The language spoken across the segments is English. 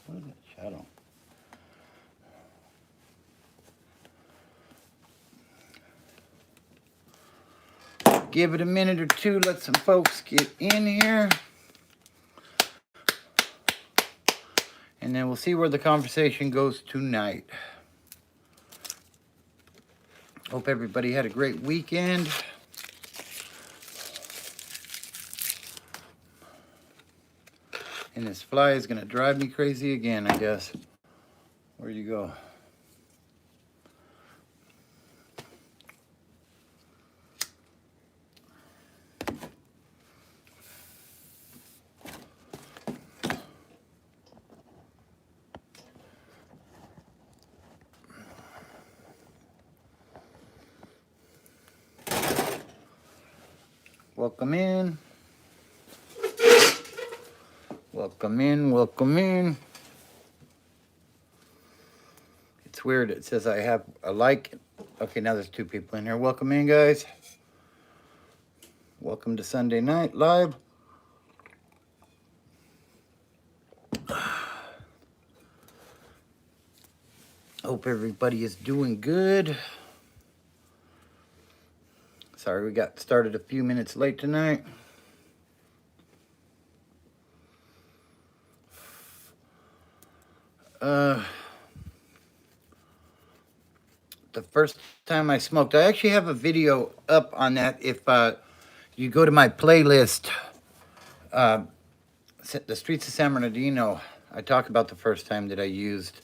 What is that shadow? Give it a minute or two, let some folks get in here. And then we'll see where the conversation goes tonight. Hope everybody had a great weekend. And this fly is going to drive me crazy again, I guess. Where'd you go? Welcome in. Welcome in, welcome in. It's weird, it says I have a like. Okay, now there's 2 people in here. Welcome in, guys. Welcome to Sunday Night Live. Hope everybody is doing good. Sorry we got started a few minutes late tonight. The first time I smoked, I actually have a video up on that. If you go to my playlist, The Streets of San Bernardino, I talk about the first time that I used.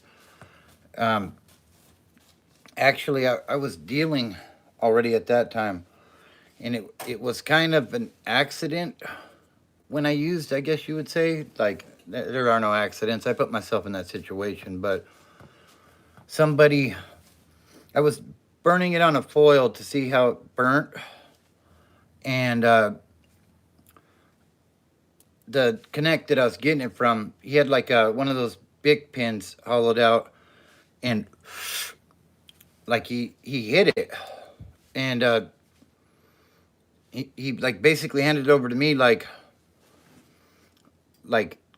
Actually, I was dealing already at that time, and it was kind of an accident when I used, I guess you would say. Like, there are no accidents. I put myself in that situation, but somebody, I was burning it on a foil to see how it burnt, and the connect that I was getting it from, he had like one of those big pins hollowed out, and like he hit it, and he like basically handed it over to me like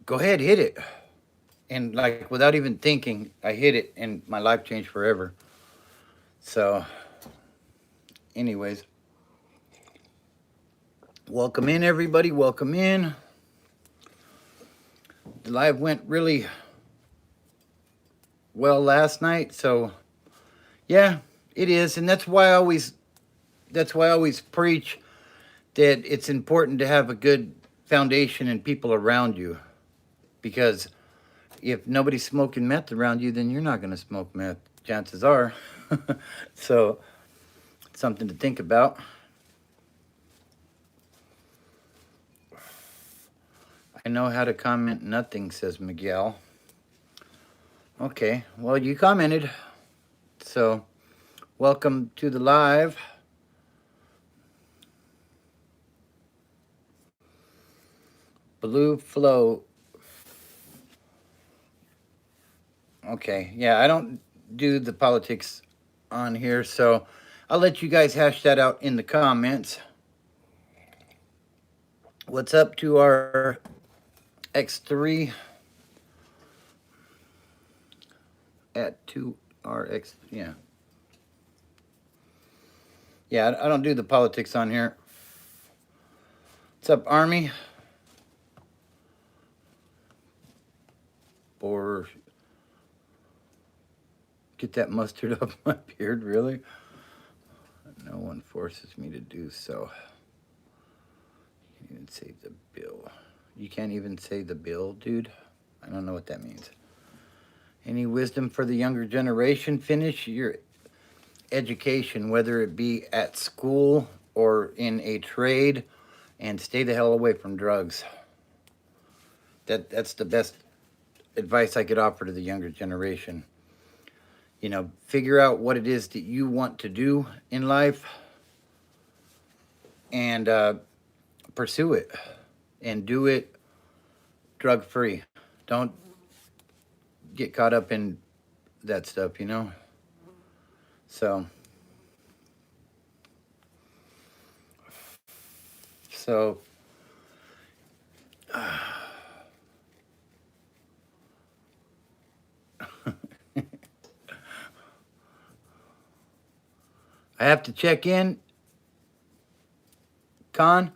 go ahead, hit it. And like without even thinking, I hit it and my life changed forever. So anyways, welcome in everybody, welcome in. The live went really well last night, so yeah, it is. And that's why I always preach that it's important to have a good foundation and people around you, because if nobody's smoking meth around you, then you're not going to smoke meth, chances are. So something to think about. I know how to comment nothing, says Miguel. Okay, well, you commented, so welcome to the live. Blue Flow. Okay, yeah, I don't do the politics on here, so I'll let you guys hash that out in the comments. What's up to our X3 at 2RX? Yeah. Yeah, I don't do the politics on here. What's up, Army? Or get that mustard off my beard, really? No one forces me to do so. You can't even say the bill. You can't even say the bill, dude? I don't know what that means. Any wisdom for the younger generation? Finish your education, whether it be at school or in a trade, and stay the hell away from drugs. That's the best advice I could offer to the younger generation. You know, figure out what it is that you want to do in life and pursue it, and do it drug free. Don't get caught up in that stuff, you know? So I have to check in, Con.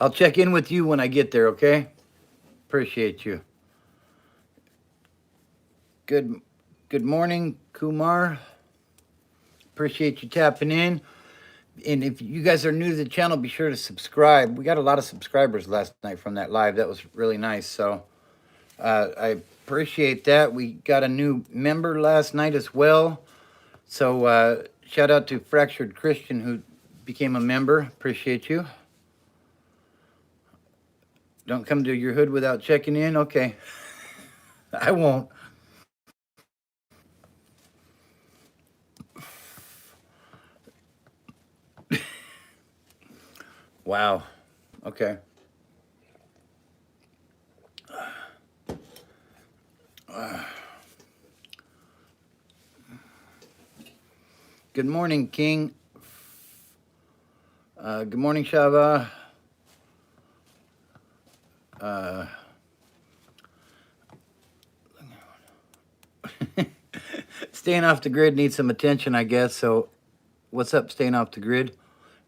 I'll check in with you when I get there, okay? Appreciate you. Good good morning, Kumar. Appreciate you tapping in. And if you guys are new to the channel, be sure to subscribe. We got a lot of subscribers last night from that live. That was really nice. So I appreciate that. We got a new member last night as well. So shout out to Fractured Christian who became a member. Appreciate you. Don't come to your hood without checking in. Okay. I won't. Wow. Okay. Good morning, King. Good morning, Shava. Staying off the grid needs some attention, I guess. So, what's up, staying off the grid?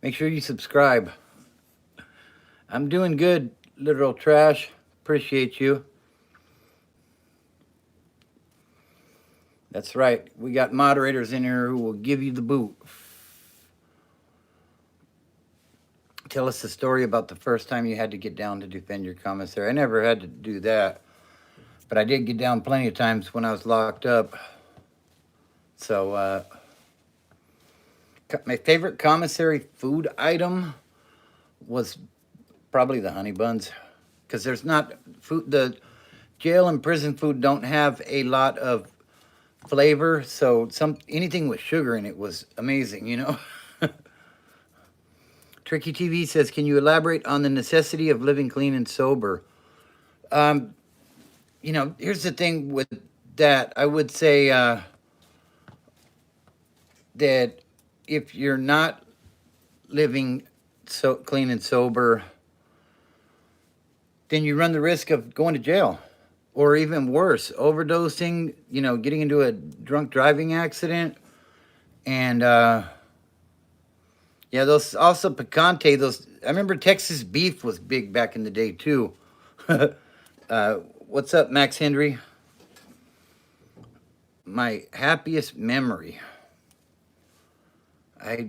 Make sure you subscribe. I'm doing good, literal trash. Appreciate you. That's right. We got moderators in here who will give you the boot. Tell us the story about the first time you had to get down to defend your commissary. I never had to do that, but I did get down plenty of times when I was locked up. So, my favorite commissary food item was probably the honey buns, because there's not food. The jail and prison food don't have a lot of flavor, so anything with sugar in it was amazing, you know. Tricky TV says, can you elaborate on the necessity of living clean and sober? You know, here's the thing with that. I would say that if you're not living so clean and sober, then you run the risk of going to jail, or even worse, overdosing, you know, getting into a drunk driving accident. And yeah, those also picante, those, I remember Texas beef was big back in the day too. What's up, Max Hendry? My happiest memory. I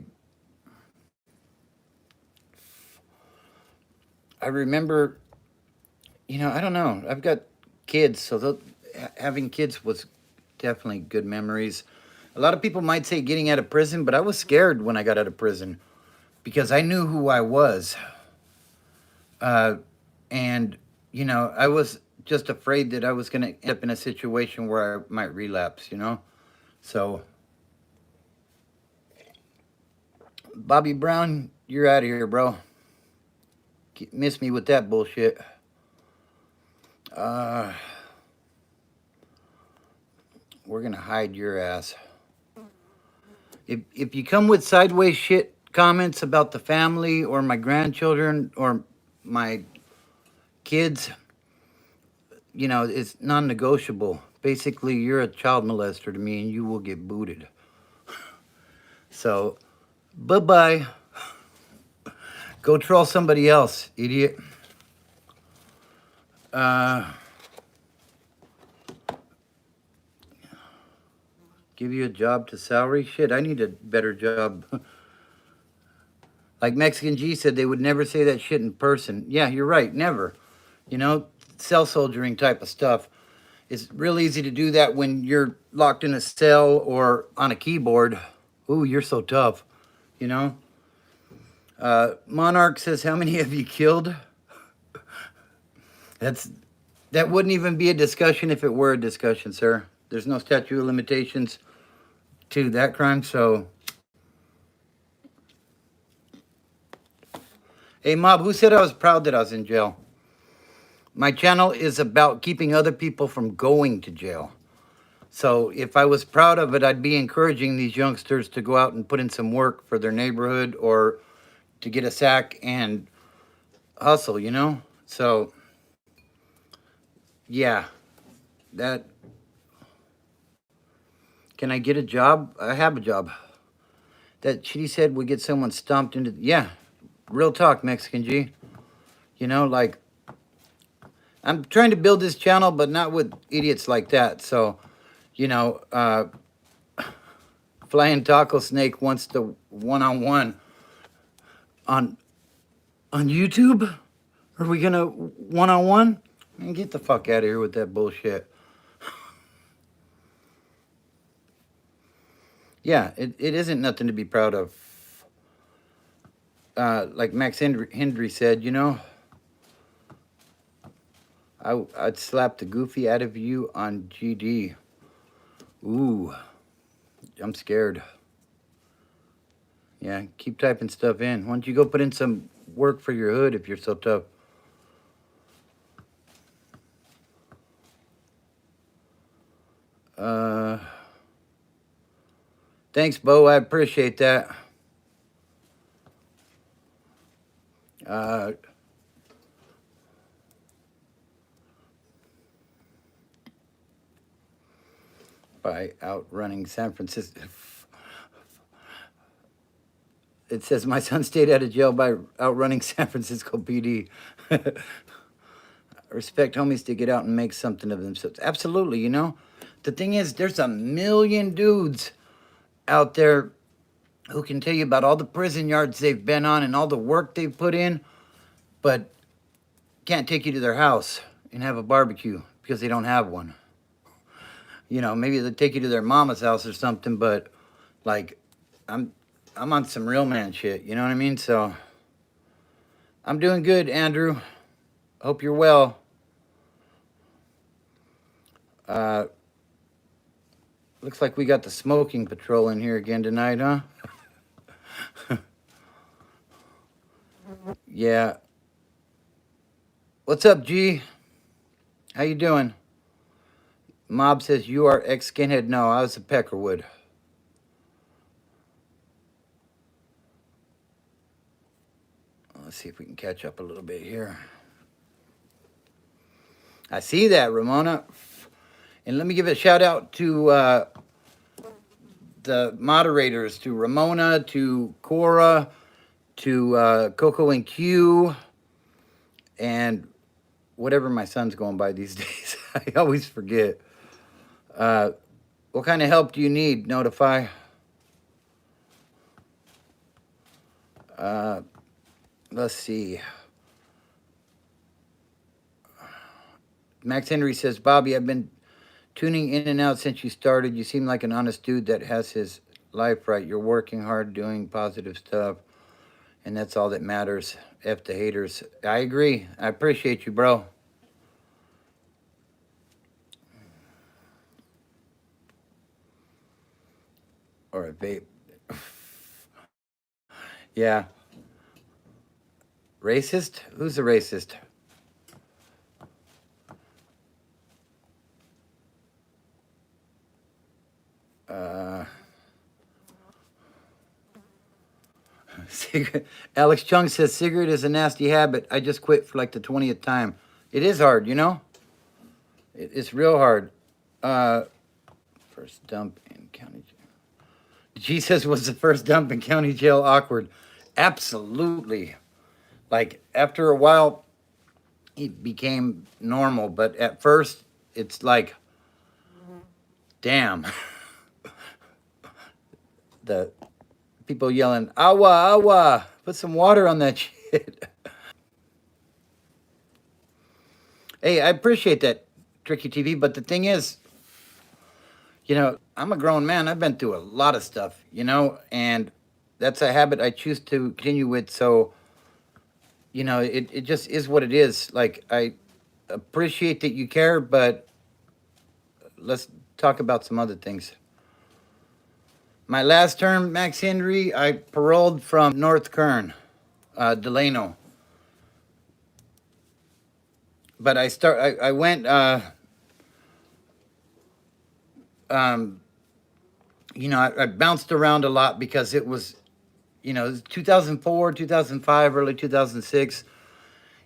remember, you know, I don't know. I've got kids, so having kids was definitely good memories. A lot of people might say getting out of prison, but I was scared when I got out of prison because I knew who I was. And, you know, I was just afraid that I was going to end up in a situation where I might relapse, you know? So, Bobby Brown, you're out of here, bro. Miss me with that bullshit. We're going to hide your ass. If you come with sideways shit comments about the family or my grandchildren or my kids, you know, it's non-negotiable. Basically, you're a child molester to me and you will get booted. So, bye-bye. Go troll somebody else, idiot. Give you a job to salary? Shit, I need a better job. Like Mexican G said, they would never say that shit in person. Yeah, you're right, never. You know, cell soldiering type of stuff. It's real easy to do that when you're locked in a cell or on a keyboard. Ooh, you're so tough, you know? Monarch says, how many have you killed? That wouldn't even be a discussion if it were a discussion, sir. There's no statute of limitations to that crime, so... Hey, Mob, who said I was proud that I was in jail? My channel is about keeping other people from going to jail. So if I was proud of it, I'd be encouraging these youngsters to go out and put in some work for their neighborhood or to get a sack and hustle, you know? So, yeah, that... Can I get a job? I have a job. That she said we get someone stumped into. Yeah, real talk, Mexican G. You know, like I'm trying to build this channel, but not with idiots like that. So, you know, Flying Taco Snake wants to one-on-one on YouTube. Are we gonna one-on-one? Man, get the fuck out of here with that bullshit. Yeah, it isn't nothing to be proud of. Like Max Hendry said, you know, I'd slap the goofy out of you on GD. Ooh, I'm scared. Yeah, keep typing stuff in. Why don't you go put in some work for your hood if you're so tough? Thanks, Bo. I appreciate that. By outrunning San Francisco. It says my son stayed out of jail by outrunning San Francisco PD. Respect homies to get out and make something of themselves. Absolutely, you know. The thing is, there's a million dudes out there who can tell you about all the prison yards they've been on and all the work they've put in, but can't take you to their house and have a barbecue because they don't have one. You know, maybe they'll take you to their mama's house or something, but like I'm on some real man shit, you know what I mean? So I'm doing good, Andrew. Hope you're well. Looks like we got the smoking patrol in here again tonight, huh? Yeah. What's up, G? How you doing? Mob says you are ex-skinhead. No, I was a Peckerwood. Let's see if we can catch up a little bit here. I see that, Ramona. And let me give a shout out to the moderators, to Ramona, to Cora, to Coco and Q, and whatever my son's going by these days. I always forget. What kind of help do you need? Notify. Let's see. Max Henry says, Bobby, I've been tuning in and out since you started. You seem like an honest dude that has his life right. You're working hard, doing positive stuff, and that's all that matters. F the haters. I agree. I appreciate you, bro. Or a vape. Yeah. Racist? Who's a racist? Alex Chung says cigarette is a nasty habit. I just quit for like the 20th time. It is hard, you know? It's real hard. First dump in county jail. G says, was the first dump in county jail awkward? Absolutely. Like, after a while, it became normal. But at first, it's like, damn. The people yelling, awa, awa, put some water on that shit. Hey, I appreciate that, Tricky TV, but the thing is, you know, I'm a grown man. I've been through a lot of stuff, you know, and that's a habit I choose to continue with. So, you know, it just is what it is. Like, I appreciate that you care, but let's talk about some other things. My last term, Max Henry, I paroled from North Kern, Delano. But I went, you know, I bounced around a lot because it was, you know, it was 2004, 2005, early 2006.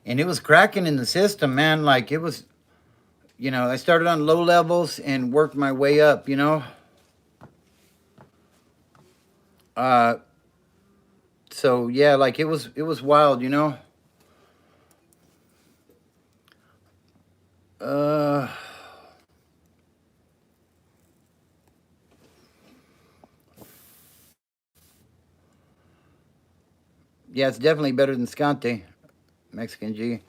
And it was cracking in the system, man. Like, it was, you know, I started on low levels and worked my way up, you know. Uh, so yeah, like it was wild, you know. Uh, yeah, it's definitely better than Scante, Mexican G.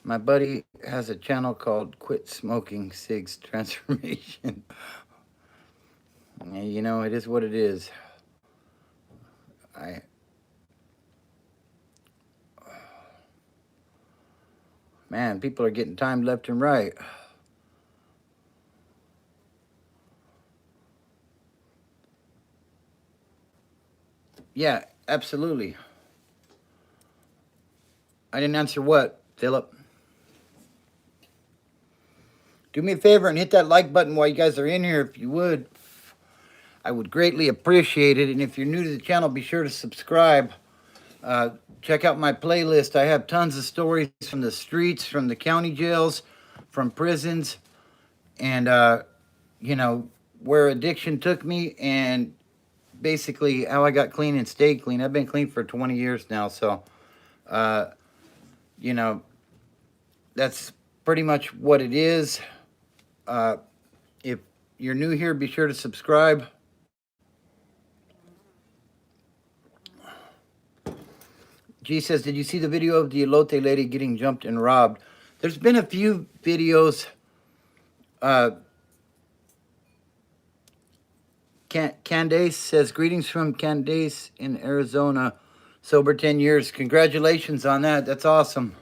My buddy has a channel called Quit Smoking Cigs Transformation. Yeah, you know, it is what it is. I Man, people are getting timed left and right. Yeah, absolutely. I didn't answer what, Philip? Do me a favor and hit that like button while you guys are in here, if you would. I would greatly appreciate it. And if you're new to the channel, be sure to subscribe. Uh, Check out my playlist. I have tons of stories from the streets, from the county jails, from prisons, and, you know, where addiction took me and basically how I got clean and stayed clean. I've been clean for 20 years now. So, uh, you know, that's pretty much what it is. Uh, if you're new here, be sure to subscribe. G says, did you see the video of the elote lady getting jumped and robbed? There's been a few videos. Uh, Candace says, greetings from Candace in Arizona. Sober 10 years. Congratulations on that. That's awesome.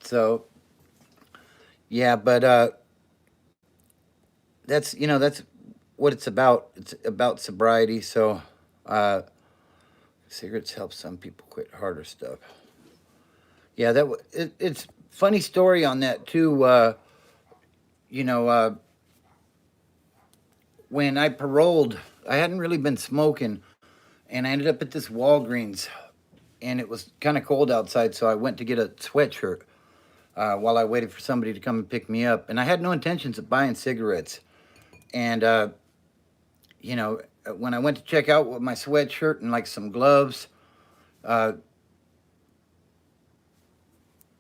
So, yeah, but that's, you know, that's what it's about. It's about sobriety. So, uh, cigarettes help some people quit harder stuff. Yeah, it's funny story on that too. You know, when I paroled, I hadn't really been smoking, and I ended up at this Walgreens, and it was kind of cold outside, so I went to get a sweatshirt while I waited for somebody to come and pick me up, and I had no intentions of buying cigarettes, and you know, when I went to check out with my sweatshirt and like some gloves, uh,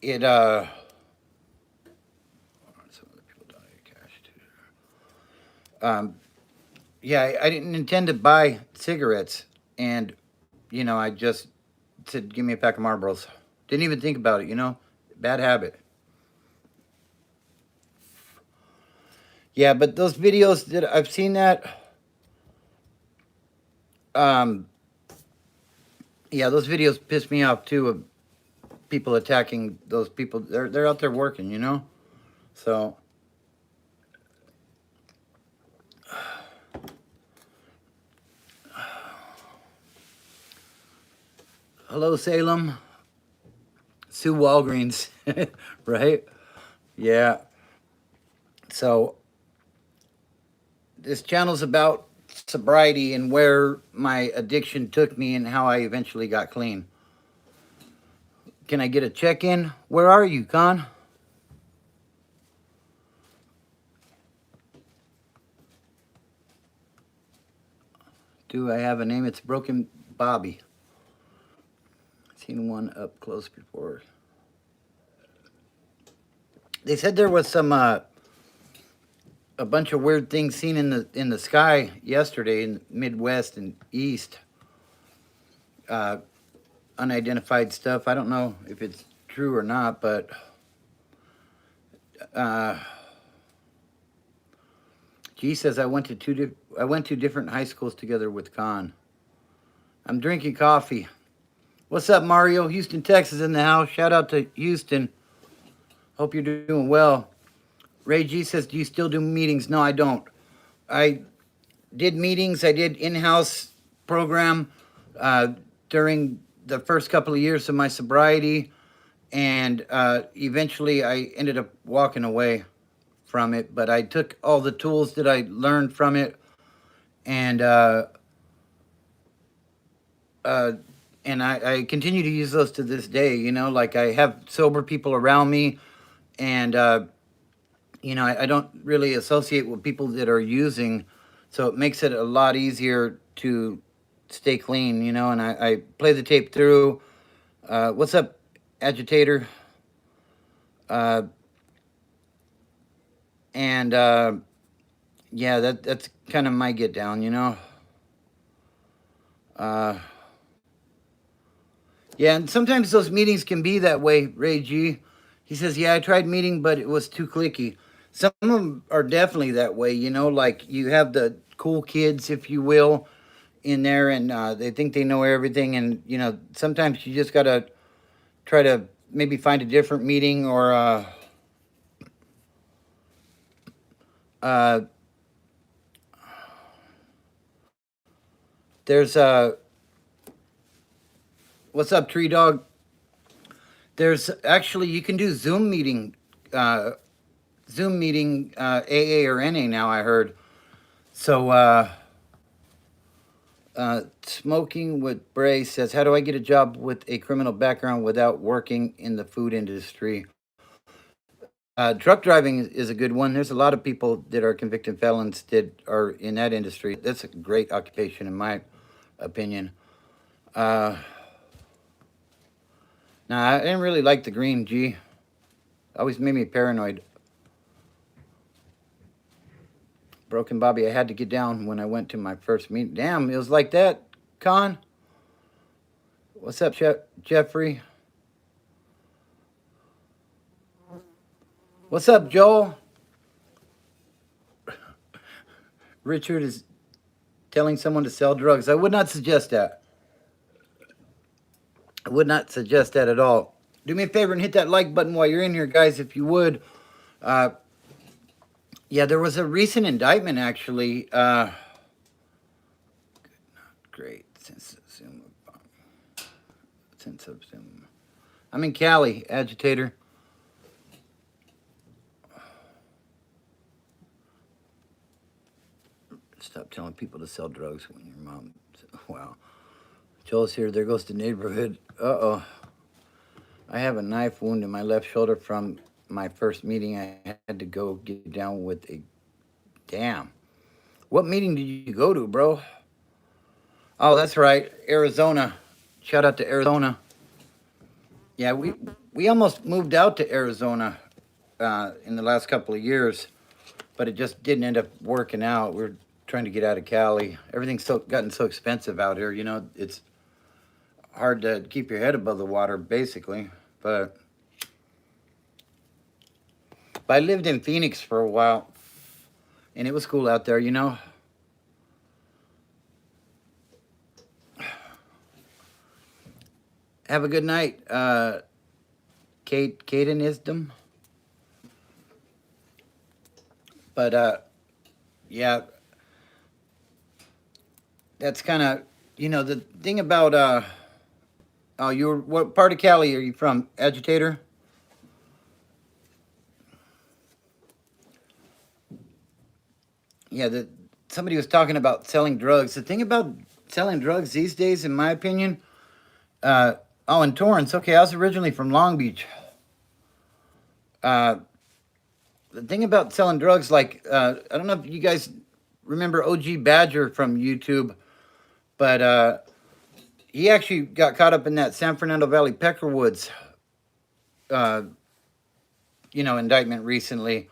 it some other people donate cash too. Yeah, I didn't intend to buy cigarettes, and you know, I just said, "Give me a pack of Marlboros." Didn't even think about it, you know. Bad habit. Yeah, but those videos that I've seen that, um, yeah, those videos piss me off too of people attacking those people. They're out there working, you know. So, hello Salem, Sue Walgreens, right? Yeah. So this channel's about sobriety and where my addiction took me and how I eventually got clean. Can I get a check-in? Where are you, Con? Do I have a name? It's Broken Bobby. Seen one up close before. They said there was some a bunch of weird things seen in the sky yesterday in the Midwest and East. Uh, Unidentified stuff. I don't know if it's true or not, but uh, G says I went to different high schools together with Con. I'm drinking coffee. What's up, Mario? Houston, Texas in the house. Shout out to Houston. Hope you're doing well. Ray G says, do you still do meetings? No, I don't. I did meetings. I did in-house program uh, during the first couple of years of my sobriety, and eventually I ended up walking away from it. But I took all the tools that I learned from it, and uh, and I continue to use those to this day. You know, like I have sober people around me, and you know, I don't really associate with people that are using, so it makes it a lot easier to stay clean. You know, and I play the tape through. What's up, agitator? Uh, and yeah, that's kind of my get down. You know. Uh, Yeah, and sometimes those meetings can be that way, Ray G. He says, yeah, I tried meeting, but it was too clicky. Some of them are definitely that way, you know, like you have the cool kids, if you will, in there, and they think they know everything. And, you know, sometimes you just got to try to maybe find a different meeting or uh, there's what's up, Tree Dog? There's actually, you can do uh, Zoom meeting, AA or NA now, I heard. So, Smoking with Bray says, how do I get a job with a criminal background without working in the food industry? Truck driving is a good one. There's a lot of people that are convicted felons that are in that industry. That's a great occupation, in my opinion. Uh, nah, I didn't really like the green, G. Always made me paranoid. Broken Bobby, I had to get down when I went to my first meeting. Damn, it was like that, Con. What's up, Jeffrey? What's up, Joel? Richard is telling someone to sell drugs. I would not suggest that. I would not suggest that at all. Do me a favor and hit that like button while you're in here, guys, if you would. Uh, yeah, there was a recent indictment, actually. Great. Sense of Zoom. I'm in Cali, agitator. Stop telling people to sell drugs when your mom. Wow. Joel's here. There goes the neighborhood. Uh-oh. I have a knife wound in my left shoulder from my first meeting. I had to go get down with a... Damn. What meeting did you go to, bro? Oh, that's right. Arizona. Shout out to Arizona. Yeah, we almost moved out to Arizona in the last couple of years, but it just didn't end up working out. We're trying to get out of Cali. Everything's gotten so expensive out here. You know, it's hard to keep your head above the water, basically. But I lived in Phoenix for a while, and it was cool out there, you know. Have a good night, Cadenisdom. But yeah, that's kind of, you know, the thing about oh, you're what part of Cali are you from, agitator? Yeah, somebody was talking about selling drugs. The thing about selling drugs these days, in my opinion, oh, in Torrance. Okay, I was originally from Long Beach. Uh, the thing about selling drugs, like, I don't know if you guys remember OG Badger from YouTube, but he actually got caught up in that San Fernando Valley Peckerwoods, uh, you know, indictment recently.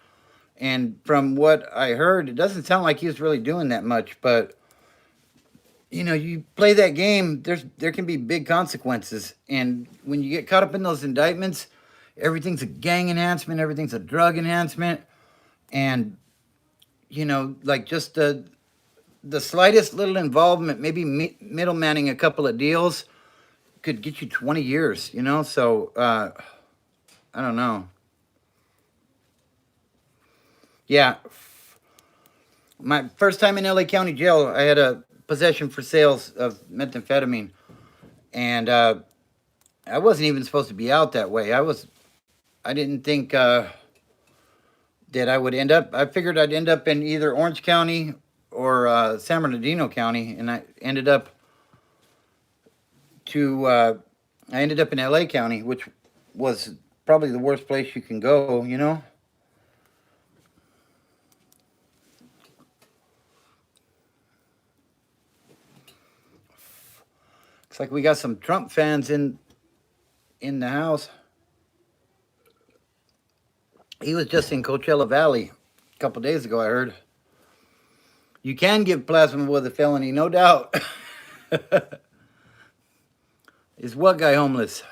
And from what I heard, it doesn't sound like he was really doing that much. But you know, you play that game, there can be big consequences. And when you get caught up in those indictments, everything's a gang enhancement, everything's a drug enhancement, and you know, like just the slightest little involvement, maybe middlemaning a couple of deals, could get you 20 years. You know, so I don't know. Yeah, my first time in LA County Jail, I had a possession for sales of methamphetamine, and I wasn't even supposed to be out that way. I didn't think that I would end up. I figured I'd end up in either Orange County or San Bernardino County, and I ended up to I ended up in LA County, which was probably the worst place you can go, you know? It's like we got some Trump fans in the house. He was just in Coachella Valley a couple days ago, I heard. You can give plasma with a felony, no doubt. Is what guy homeless?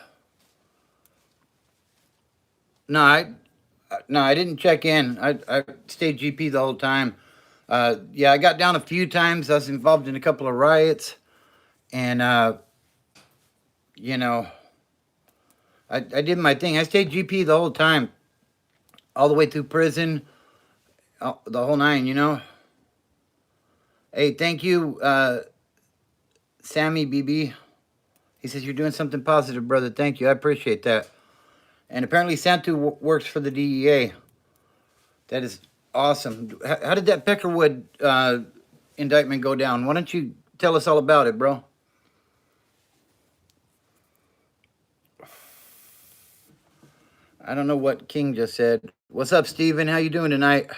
No, I didn't check in. I stayed GP the whole time. Yeah, I got down a few times. I was involved in a couple of riots, and you know, I did my thing. I stayed GP the whole time, all the way through prison, the whole nine. You know. Hey, thank you, Sammy BB. He says you're doing something positive, brother. Thank you. I appreciate that. And apparently, Santu works for the DEA. That is awesome. How did that Peckerwood indictment go down? Why don't you tell us all about it, bro? I don't know what King just said. What's up, Steven? How you doing tonight?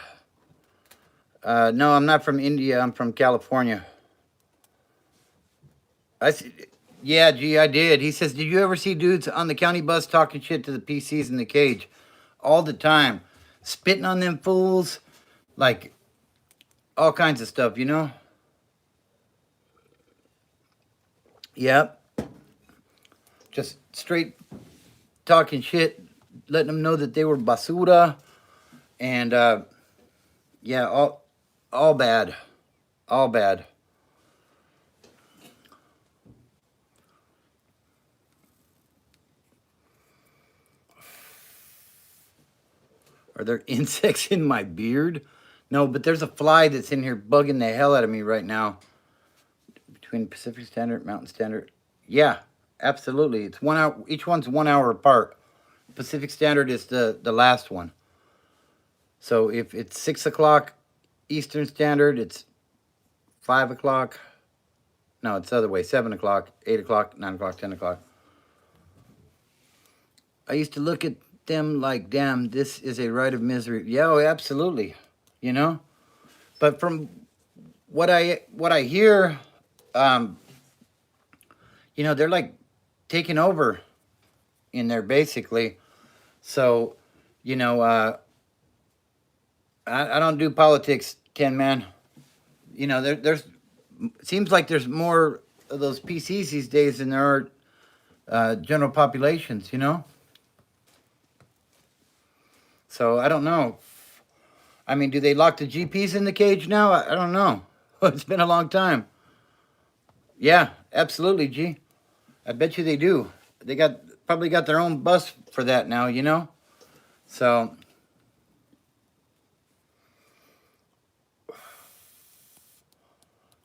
No, I'm not from India. I'm from California. Yeah, gee, I did. He says, did you ever see dudes on the county bus talking shit to the PCs in the cage? All the time. Spitting on them fools. Like, all kinds of stuff, you know? Yep. Just straight talking shit, letting them know that they were basura. And, yeah, all bad. All bad. Are there insects in my beard? No, but there's a fly that's in here bugging the hell out of me right now. Between Pacific Standard, Mountain Standard. Yeah, absolutely. It's 1 hour. Each one's 1 hour apart. Pacific Standard is the last one. So if it's 6 o'clock Eastern Standard, it's 5 o'clock. No, it's the other way. 7 o'clock, 8 o'clock, 9 o'clock, 10 o'clock. I used to look at them like, damn, this is a rite of misery. Yeah, oh, absolutely. You know? But from what I hear, you know, they're like taking over in there basically. So, you know, I don't do politics, Ken, man. You know, there's seems like there's more of those PCs these days than there are general populations, you know? So I don't know. I mean, do they lock the GPs in the cage now? I don't know. It's been a long time. Yeah, absolutely, G. I bet you they do. They probably got their own bus for that now, you know? So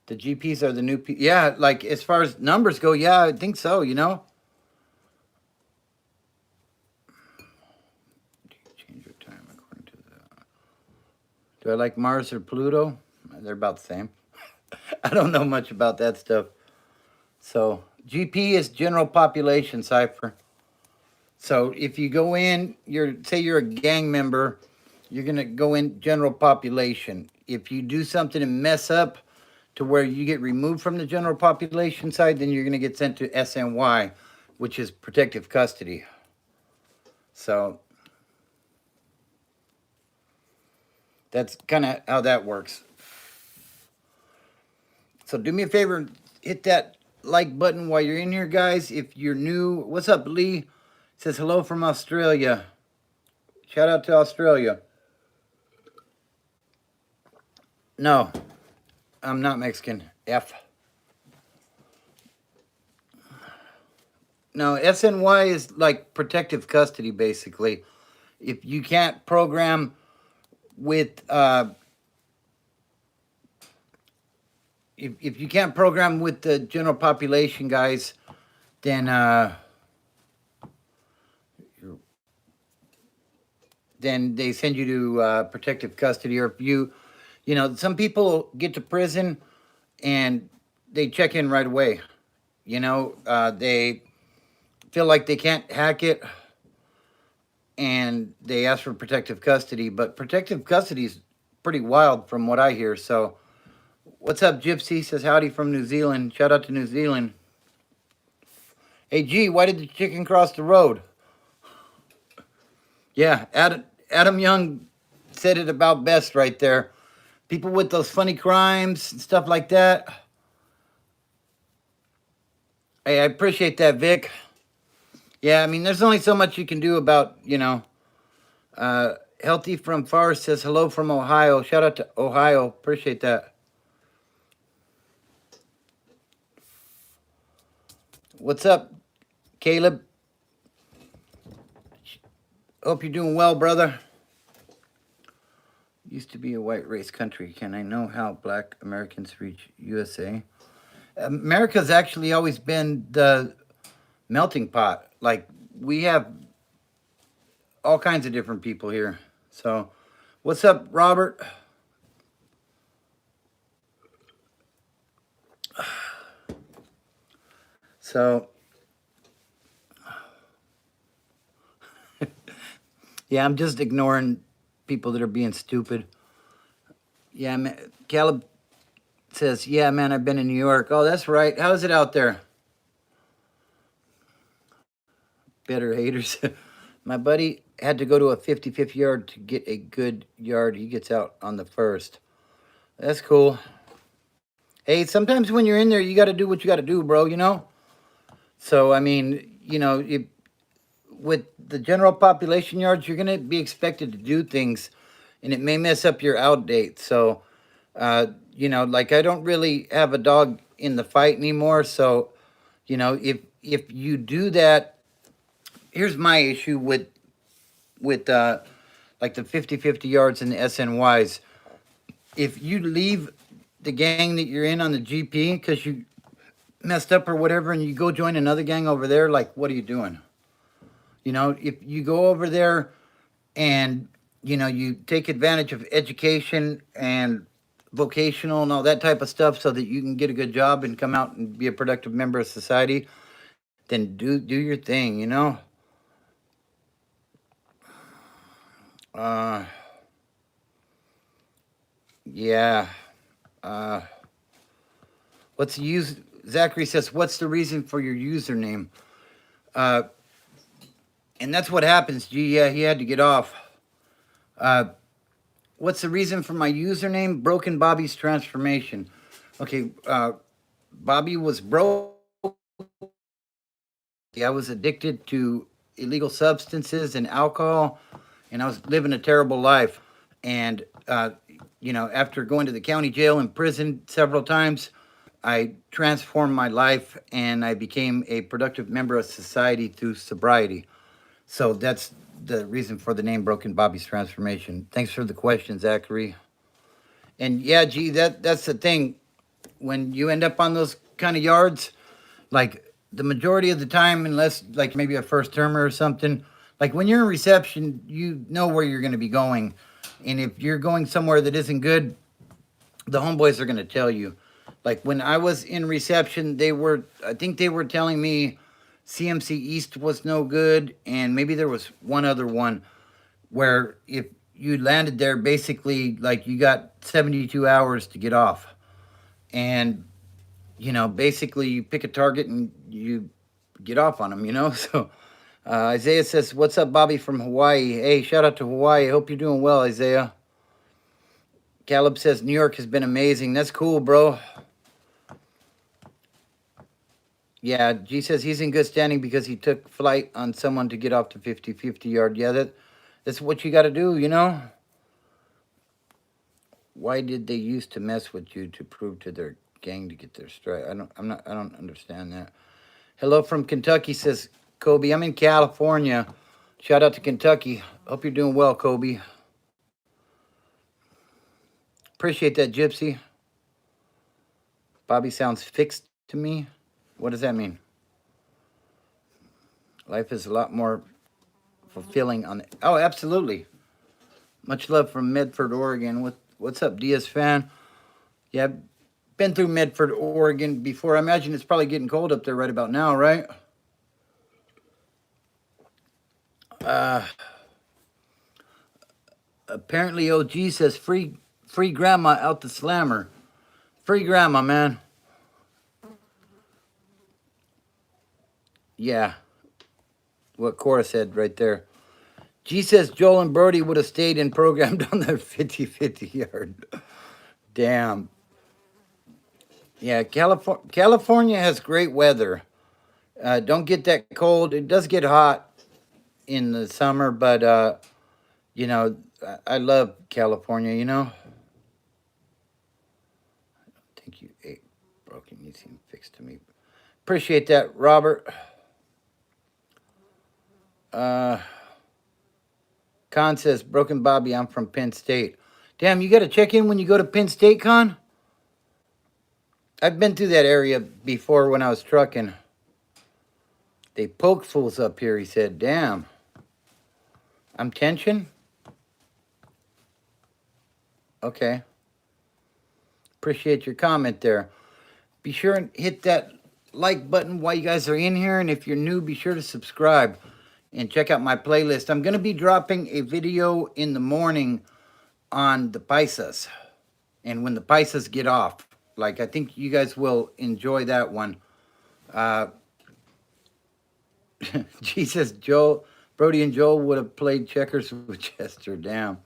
the GPs are the new yeah, like as far as numbers go, yeah, I think so, you know? Change your time according to the... Do I like Mars or Pluto? They're about the same. I don't know much about that stuff. So GP is general population, Cypher. So if you go in, say you're a gang member, you're gonna go in general population. If you do something and mess up to where you get removed from the general population side, then you're gonna get sent to SNY, which is protective custody. So that's kind of how that works. So do me a favor, hit that like button while you're in here, guys. If you're new, what's up, Lee? Says hello from Australia. Shout out to Australia. No, I'm not Mexican. F. No, SNY is like protective custody, basically. If you can't program with if you can't program with the general population, guys, then they send you to protective custody. Or if you know, some people get to prison and they check in right away. They feel like they can't hack it, and they ask for protective custody. But protective custody is pretty wild from what I hear. So, what's up, Gypsy? Says howdy from New Zealand. Shout out to New Zealand. Hey, G, why did the chicken cross the road? Yeah, Adam Young said it about best right there. People with those funny crimes and stuff like that. Hey, I appreciate that, Vic. Yeah, I mean, there's only so much you can do about, Healthy from Far says hello from Ohio. Shout out to Ohio. Appreciate that. What's up, Caleb? Hope you're doing well, brother. Used to be a white race country. Can I know how black Americans reach USA? America's actually always been the melting pot. Like, we have all kinds of different people here. So, what's up, Robert? So, yeah, I'm just ignoring people that are being stupid. Yeah, man, Caleb says, yeah, man, I've been in New York. Oh, that's right. How's it out there? Better haters. My buddy had to go to a 50-50 yard to get a good yard. He gets out on the first. That's cool. Hey, sometimes when you're in there, you got to do what you got to do, bro. So, I mean, with the general population yards, you're going to be expected to do things, and it may mess up your out date. So, like I don't really have a dog in the fight anymore. So, if you do that, here's my issue with like the 50-50 yards and the SNYs. If you leave the gang that you're in on the GP because you messed up or whatever, and you go join another gang over there, like, what are you doing? If you go over there and you take advantage of education and vocational and all that type of stuff so that you can get a good job and come out and be a productive member of society, then do your thing. uh yeah. uh what's the use Zachary says, what's the reason for your username? uh and that's what happens. Gee, yeah, he had to get off. uh what's the reason for my username? Broken Bobby's Transformation. Okay. Bobby was broke. I was addicted to illegal substances and alcohol, and I was living a terrible life. And, after going to the county jail and prison several times, I transformed my life and I became a productive member of society through sobriety. So that's the reason for the name Broken Bobby's Transformation. Thanks for the question, Zachary. And yeah, gee, that's the thing. When you end up on those kind of yards, like the majority of the time, unless like maybe a first termer or something, like when you're in reception, you know where you're going to be going. And if you're going somewhere that isn't good, the homeboys are going to tell you. Like when I was in reception, I think they were telling me CMC East was no good. And maybe there was one other one where if you landed there, basically, like you got 72 hours to get off. And basically you pick a target and you get off on them. So Isaiah says, what's up, Bobby from Hawaii? Hey, shout out to Hawaii. Hope you're doing well, Isaiah. Caleb says, New York has been amazing. That's cool, bro. Yeah, G says he's in good standing because he took flight on someone to get off the 50-50 yard. Yeah, that's what you got to do. Why did they used to mess with you to prove to their gang to get their strike? I don't understand that. Hello from Kentucky, says Kobe. I'm in California. Shout out to Kentucky. Hope you're doing well, Kobe. Appreciate that, Gypsy. Bobby sounds fixed to me. What does that mean? Life is a lot more fulfilling on the... Oh, absolutely. Much love from Medford, Oregon. What's up, Diaz fan? Yeah, Been through Medford, Oregon before. I imagine it's probably getting cold up there right about now, right? Uh, Apparently, OG says free grandma out the slammer. Free grandma, man. Yeah, what Cora said right there. G says Joel and Brody would have stayed and programmed on their 50-50 yard. Damn. Yeah, California has great weather. Don't get that cold. It does get hot in the summer, but you know, I love California. You know. I think you ate broken. You seem fixed to me. Appreciate that, Robert. Uh, Con says Broken Bobby. I'm from Penn State. Damn, you got to check in when you go to Penn State, Con. I've been through that area before when I was trucking. They poke fools up here, he said. Damn. I'm tension? Okay. Appreciate your comment there. Be sure and hit that like button while you guys are in here. And if you're new, be sure to subscribe and check out my playlist. I'm going to be dropping a video in the morning on the paisas. And when the paisas get off. Like, I think you guys will enjoy that one. Jesus, Joel, Brody and Joel would have played checkers with Chester. Damn.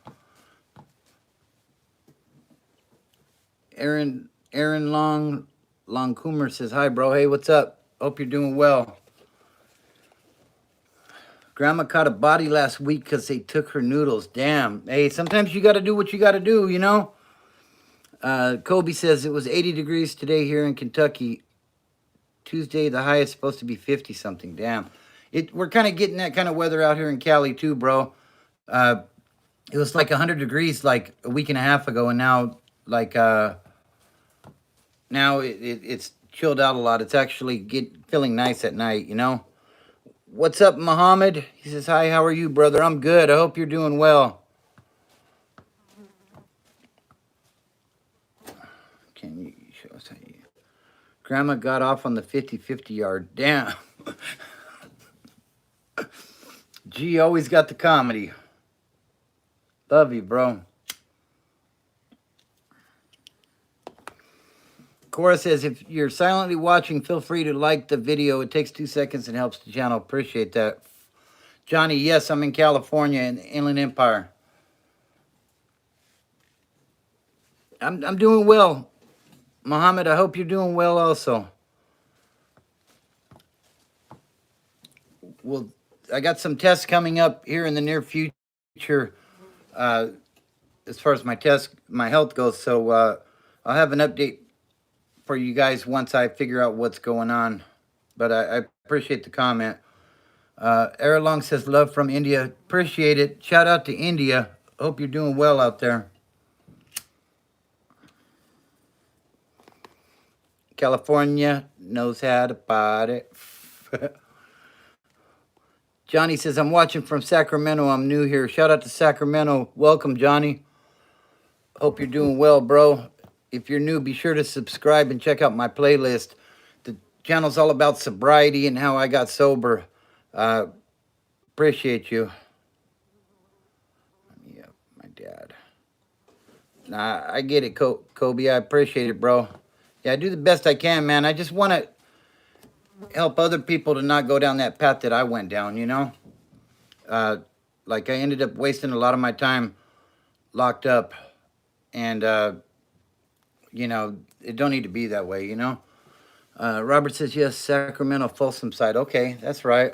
Aaron Longcoomer says, hi, bro. Hey, what's up? Hope you're doing well. Grandma caught a body last week because they took her noodles. Damn. Hey, sometimes you got to do what you got to do, you know? Kobe says it was 80 degrees today here in Kentucky. Tuesday, the high is supposed to be 50-something. Damn. We're kind of getting that kind of weather out here in Cali, too, bro. It was like 100 degrees like a week and a half ago, and now, like, now it's chilled out a lot. It's actually feeling nice at night, you know? What's up, Muhammad? He says, hi, how are you, brother? I'm good. I hope you're doing well. Can you show us how you... Grandma got off on the 50-50 yard. Damn. G always got the comedy. Love you, bro. Cora says, if you're silently watching, feel free to like the video. It takes 2 seconds and helps the channel. Appreciate that. Johnny, yes, I'm in California in the Inland Empire. I'm doing well. Muhammad, I hope you're doing well also. Well, I got some tests coming up here in the near future as far as my health goes. So I'll have an update for you guys once I figure out what's going on. But I appreciate the comment. Erlong says, love from India. Appreciate it. Shout out to India. Hope you're doing well out there. California knows how to party. Johnny says, I'm watching from Sacramento. I'm new here. Shout out to Sacramento. Welcome, Johnny. Hope you're doing well, bro. If you're new, be sure to subscribe and check out my playlist. The channel's all about sobriety and how I got sober. Appreciate you. Yeah, my dad. Nah, I get it, Kobe. I appreciate it, bro. Yeah, I do the best I can, man. I just want to help other people to not go down that path that I went down, you know? Like, I ended up wasting a lot of my time locked up. And, you know, it don't need to be that way, you know? Robert says, yes, Sacramento, Folsom side. Okay, that's right.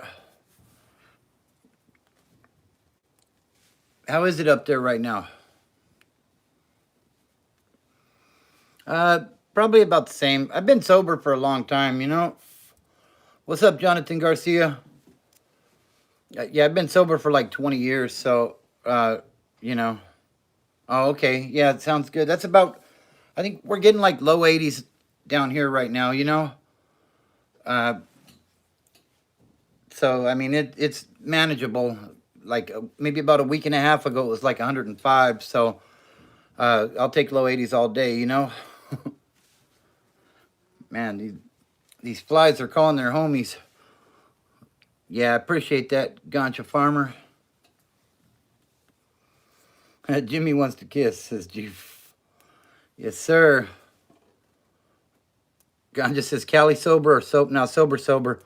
How is it up there right now? Probably about the same. I've been sober for a long time, you know? What's up, Jonathan Garcia? Yeah, I've been sober for like 20 years, so, you know. Oh, okay. Yeah, it sounds good. That's about, I think we're getting like low 80s down here right now, you know? So, I mean, it's manageable. Like maybe about a week and a half ago, it was like 105. So, I'll take low 80s all day, you know? Man, these flies are calling their homies. Yeah, I appreciate that, Gancha Farmer. Jimmy wants to kiss, says Jeff. Yes, sir. Ganja says, Cali sober or soap? Now, sober.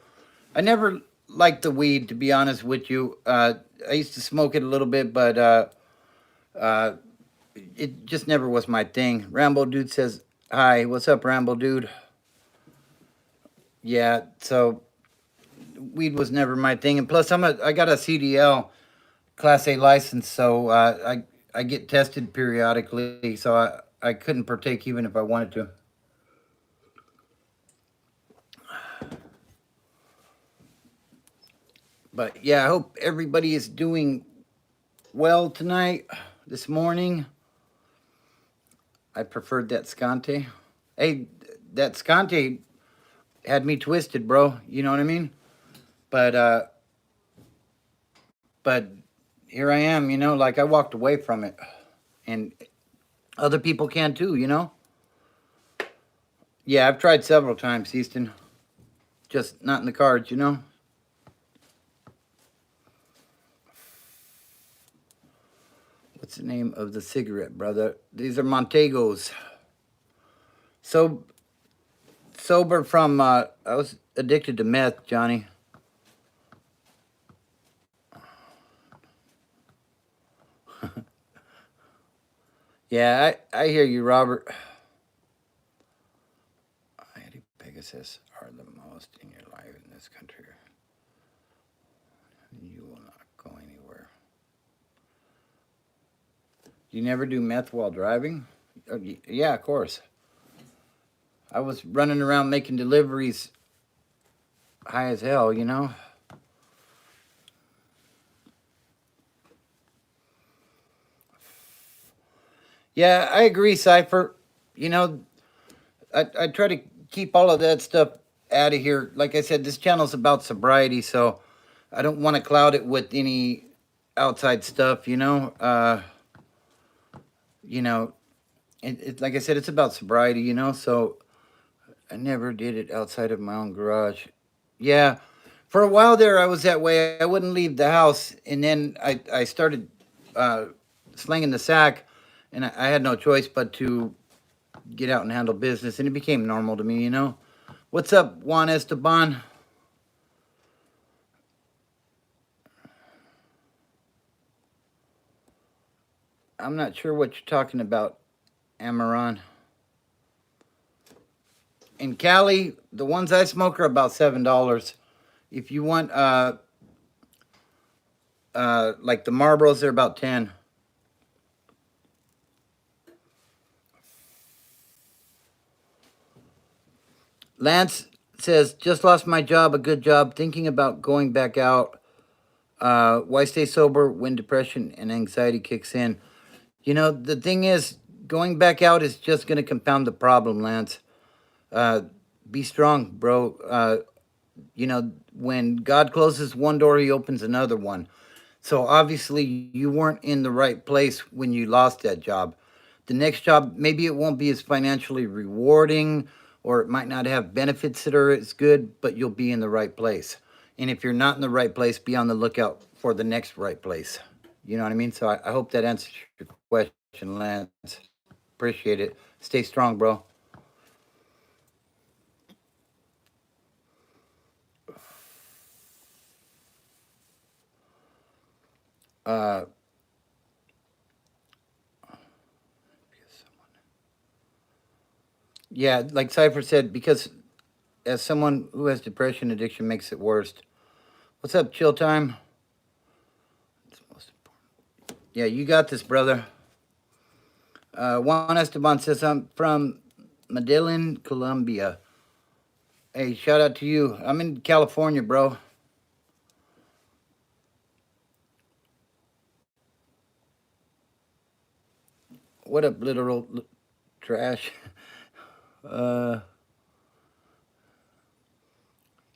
I never liked the weed, to be honest with you. I used to smoke it a little bit, but uh, it just never was my thing. Rambo Dude says, hi, what's up, Rambo Dude? Yeah, so weed was never my thing. And plus, I got a CDL, Class A license, so I get tested periodically, so I couldn't partake even if I wanted to. But yeah, I hope everybody is doing well tonight, this morning. I preferred that Scante. Hey, that Scante had me twisted, bro. You know what I mean? But but here I am, like I walked away from it. And other people can too. Yeah, I've tried several times, Easton. Just not in the cards. What's the name of the cigarette, brother? These are Montegos. So sober from I was addicted to meth, Johnny. Yeah, I hear you, Robert. Eddie Pegasus are the most in your life in this country. You will not go anywhere. You never do meth while driving? Yeah, of course. I was running around making deliveries high as hell. Yeah, I agree, Cypher. You know, I try to keep all of that stuff out of here. Like I said, this channel's about sobriety, so I don't want to cloud it with any outside stuff. You know, like I said, it's about sobriety. So I never did it outside of my own garage. Yeah, for a while there, I was that way. I wouldn't leave the house, and then I started uh, slinging the sack, and I had no choice but to get out and handle business, and it became normal to me. What's up, Juan Esteban? I'm not sure what you're talking about, Amaran. In Cali, the ones I smoke are about $7. If you want, like the Marlboros, they're about 10. Lance says, just lost my job, a good job, thinking about going back out. Why stay sober when depression and anxiety kicks in? The thing is, going back out is just going to compound the problem, Lance. Uh, be strong, bro. When God closes one door, he opens another one. So obviously, you weren't in the right place when you lost that job. The next job, maybe it won't be as financially rewarding, or it might not have benefits that are as good, but you'll be in the right place. And if you're not in the right place, be on the lookout for the next right place. You know what I mean? So I hope that answers your question, Lance. Appreciate it. Stay strong, bro. Uh, yeah, like Cypher said, because as someone who has depression, addiction makes it worse. What's up, chill time? Yeah, you got this, brother. Juan Esteban says, I'm from Medellin, Colombia. Hey, shout out to you. I'm in California, bro. What up, literal trash? Uh,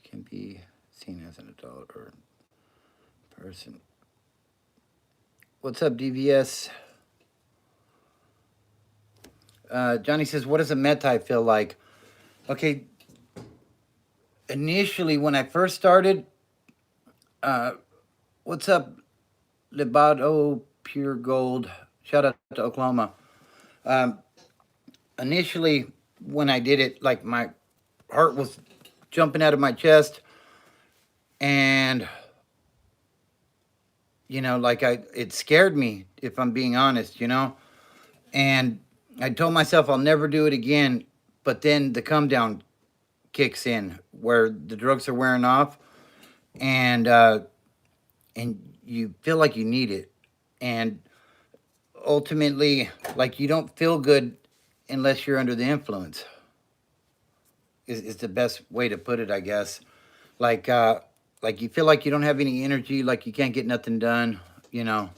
can be seen as an adult or person. What's up, DVS? Johnny says, what does a meth high feel like? Okay, initially, when I first started, uh, what's up, Libado Pure Gold? Shout out to Oklahoma. Um, initially, when I did it, like my heart was jumping out of my chest, and like it scared me, if I'm being honest, and I told myself I'll never do it again. But then the come down kicks in, where the drugs are wearing off, and you feel like you need it, and ultimately, like, you don't feel good unless you're under the influence. Is the best way to put it, I guess. Like like you feel like you don't have any energy, like you can't get nothing done. You know.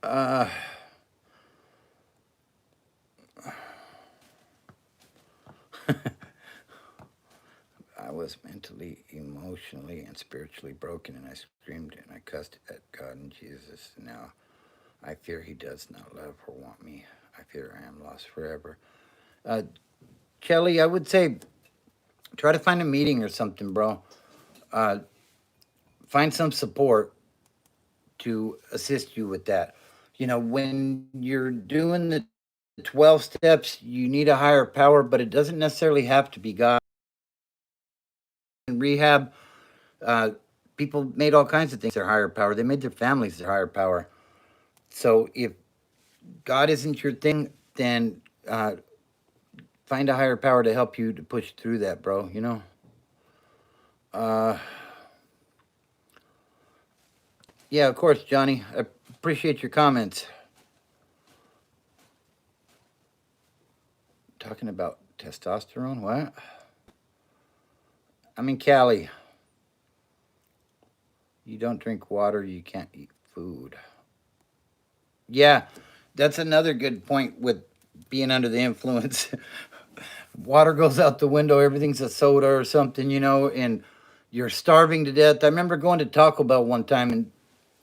Uh, I was mentally, emotionally, and spiritually broken, and I screamed and I cussed at God and Jesus. Now I fear He does not love or want me. I fear I am lost forever. Uh, Kelly, I would say try to find a meeting or something, bro. Uh, find some support to assist you with that. When you're doing the 12 steps, you need a higher power, but it doesn't necessarily have to be God. In rehab, uh, people made all kinds of things their higher power. They made their families their higher power. So if God isn't your thing, then find a higher power to help you to push through that, bro. Uh, yeah, of course, Johnny. I appreciate your comments. Talking about testosterone? What? I'm in Cali. You don't drink water, you can't eat food. Yeah, that's another good point with being under the influence. Water goes out the window, everything's a soda or something, and you're starving to death. I remember going to Taco Bell one time, and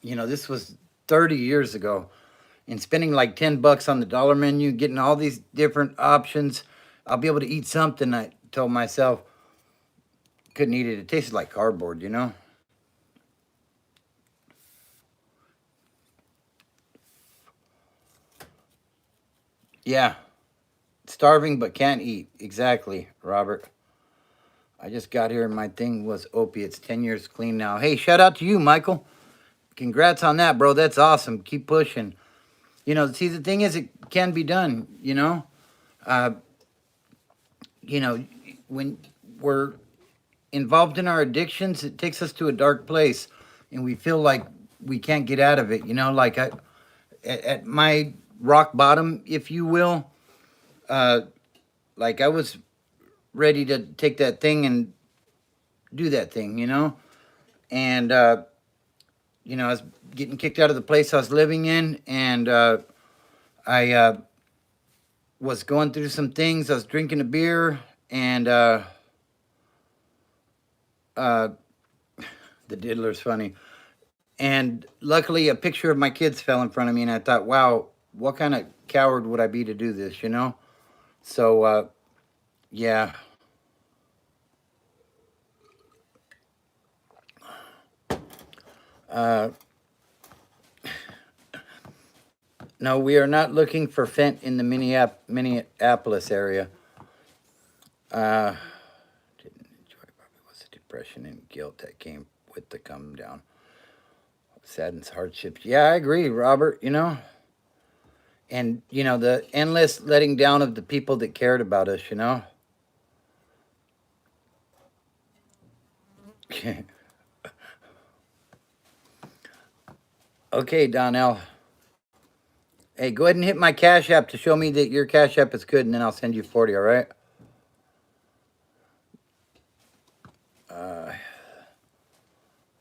this was 30 years ago, and spending like $10 on the dollar menu, getting all these different options. I'll be able to eat something. I told myself, couldn't eat it. It tasted like cardboard. Yeah, starving but can't eat. Exactly, Robert. I just got here and my thing was opiates. 10 years clean now. Hey, shout out to you, Michael. Congrats on that, bro. That's awesome. Keep pushing. See, the thing is, it can be done. Uh, you know, when we're involved in our addictions, it takes us to a dark place and we feel like we can't get out of it. Like at my rock bottom, if you will, uh, like I was ready to take that thing and do that thing. And, I was getting kicked out of the place I was living in, and I was going through some things. I was drinking a beer, and uh, the diddler's funny. And luckily, a picture of my kids fell in front of me, and I thought, wow, what kind of coward would I be to do this? So, yeah. Uh, no, we are not looking for fent in the Minneapolis area. Didn't enjoy probably was the depression and guilt that came with the come down. Sadness, hardships. Yeah, I agree, Robert. And, the endless letting down of the people that cared about us. Okay, Donnell. Hey, go ahead and hit my Cash App to show me that your Cash App is good, and then I'll send you 40, all right? Uh,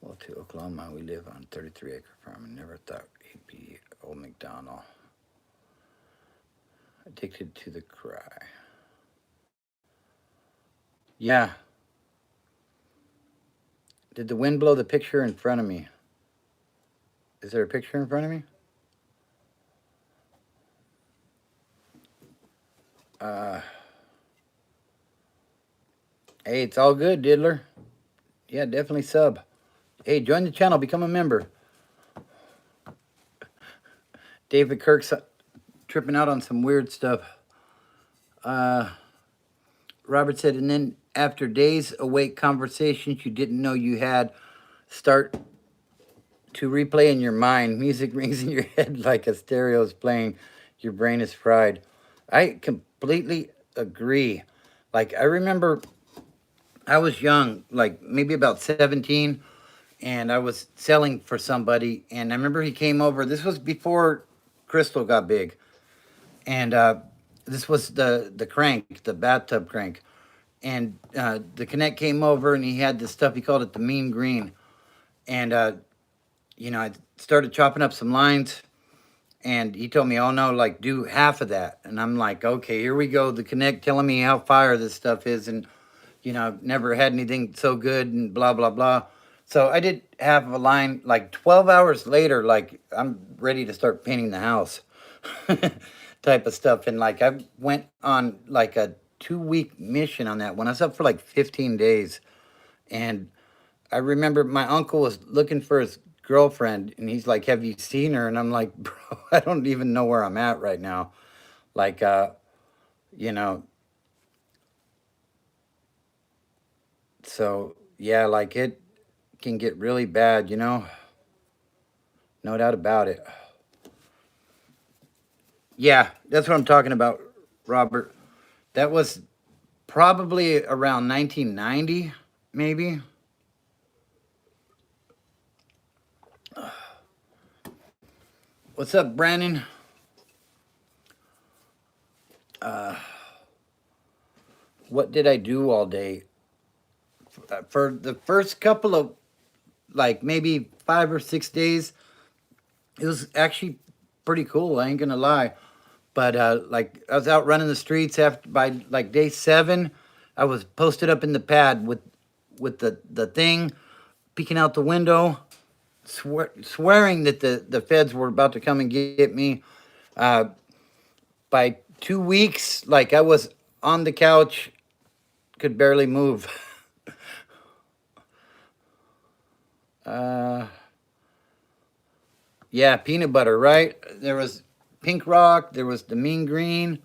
well, to Oklahoma, we live on 33-acre farm and never thought he'd be old McDonald. Addicted to the cry. Yeah. Did the wind blow the picture in front of me? Is there a picture in front of me? Uh, hey, it's all good, Diddler. Yeah, definitely sub. Hey, join the channel, become a member. David Kirk's tripping out on some weird stuff. Uh, Robert said, and then after days awake conversations you didn't know you had start to replay in your mind. Music rings in your head like a stereo is playing. Your brain is fried. I completely agree. Like, I remember I was young, like maybe about 17, and I was selling for somebody. And I remember he came over. This was before Crystal got big. And this was the crank, the bathtub crank. And the Connect came over and he had this stuff. He called it the mean green. And, I started chopping up some lines. And he told me, oh no, like do half of that. And I'm like, okay, here we go. The Connect telling me how fire this stuff is. And, I've never had anything so good and blah, blah, blah. So I did half of a line. Like 12 hours later, like I'm ready to start painting the house type of stuff. And like I went on like a 2-week mission on that one. I was up for like 15 days. And I remember my uncle was looking for his girlfriend and he's like, have you seen her? And I'm like, bro, I don't even know where I'm at right now. Like, you know, so yeah, like it can get really bad, no doubt about it. Yeah, that's what I'm talking about, Robert. That was probably around 1990, maybe. What's up, Brandon? Uh, what did I do all day? For the first couple of, like, maybe 5 or 6 days, it was actually pretty cool. I ain't gonna lie. But like, I was out running the streets after by like day 7. I was posted up in the pad with the thing, peeking out the window, swearing that the feds were about to come and get me. Uh, by 2 weeks, like I was on the couch, could barely move. uh, yeah, peanut butter, right? There was pink rock. There was the mean green.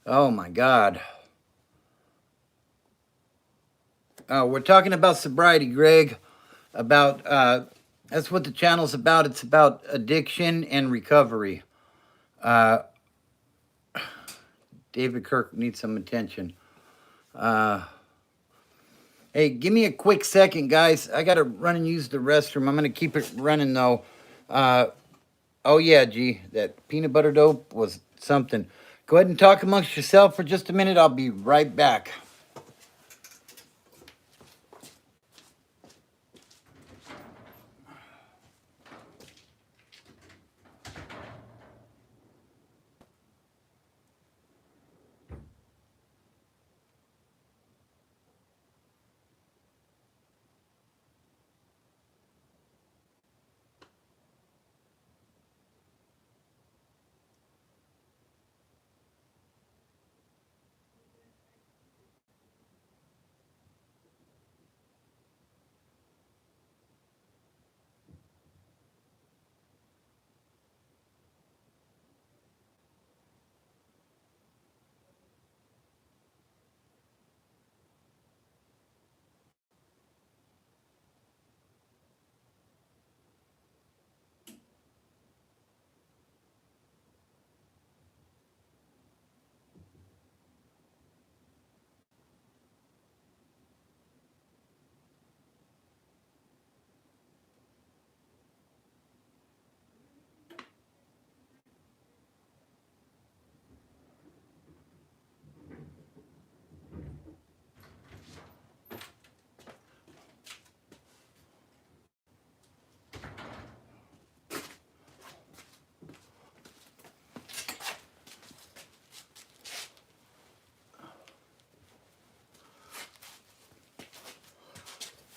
Oh my God. We're talking about sobriety, Greg. About that's what the channel's about. It's about addiction and recovery. Uh, David Kirk needs some attention. Uh, hey, give me a quick second, guys. I gotta run and use the restroom. I'm gonna keep it running though. Uh, oh yeah, G, that peanut butter dope was something. Go ahead and talk amongst yourself for just a minute. I'll be right back.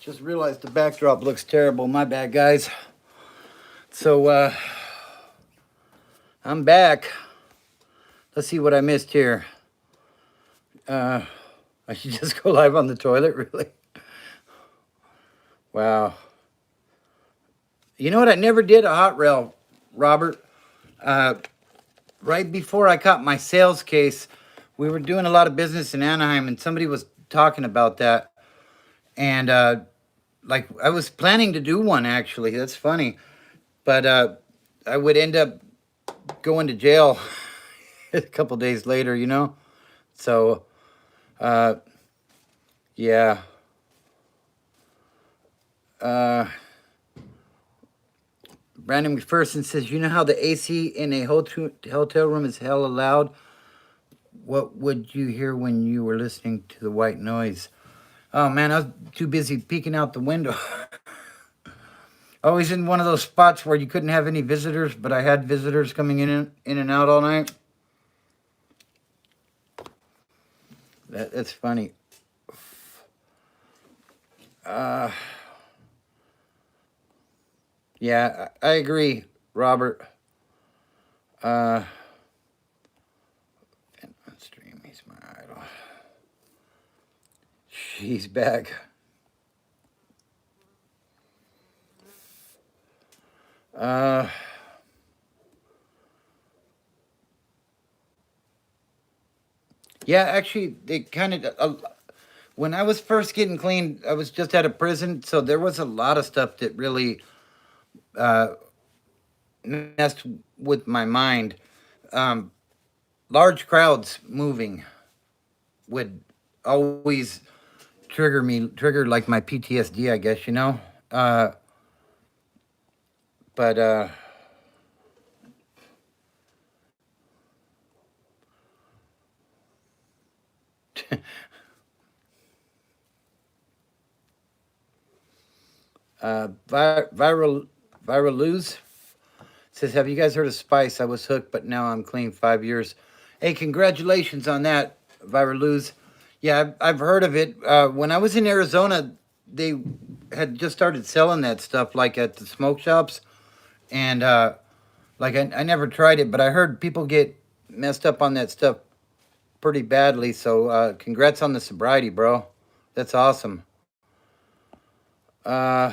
Just realized the backdrop looks terrible. My bad, guys. So I'm back. Let's see what I missed here. Uh, I should just go live on the toilet, really? Wow. You know what? I never did a hot rail, Robert. Uh, right before I caught my sales case, we were doing a lot of business in Anaheim, and somebody was talking about that. And like, I was planning to do one actually. That's funny, but I would end up going to jail a couple days later. So uh, yeah. Uh, Brandon McPherson says, "You know how the AC in a hotel room is hella loud? What would you hear when you were listening to the white noise?" Oh man, I was too busy peeking out the window. Always in one of those spots where you couldn't have any visitors, but I had visitors coming in and out all night. That's funny. Uh, yeah, I agree, Robert. Uh, stream, he's my idol. She's back. Uh, yeah, actually, they kind of. When I was first getting clean, I was just out of prison, so there was a lot of stuff that really uh, messed with my mind. Um, Large crowds moving would always trigger like my PTSD, I guess. Uh, but viral lose says, "Have you guys heard of Spice? I was hooked, but now I'm clean 5 years." Hey, congratulations on that, viral lose. Yeah, I've heard of it. When I was in Arizona, they had just started selling that stuff like at the smoke shops, and like I never tried it, but I heard people get messed up on that stuff pretty badly. So congrats on the sobriety, bro. That's awesome. Uh,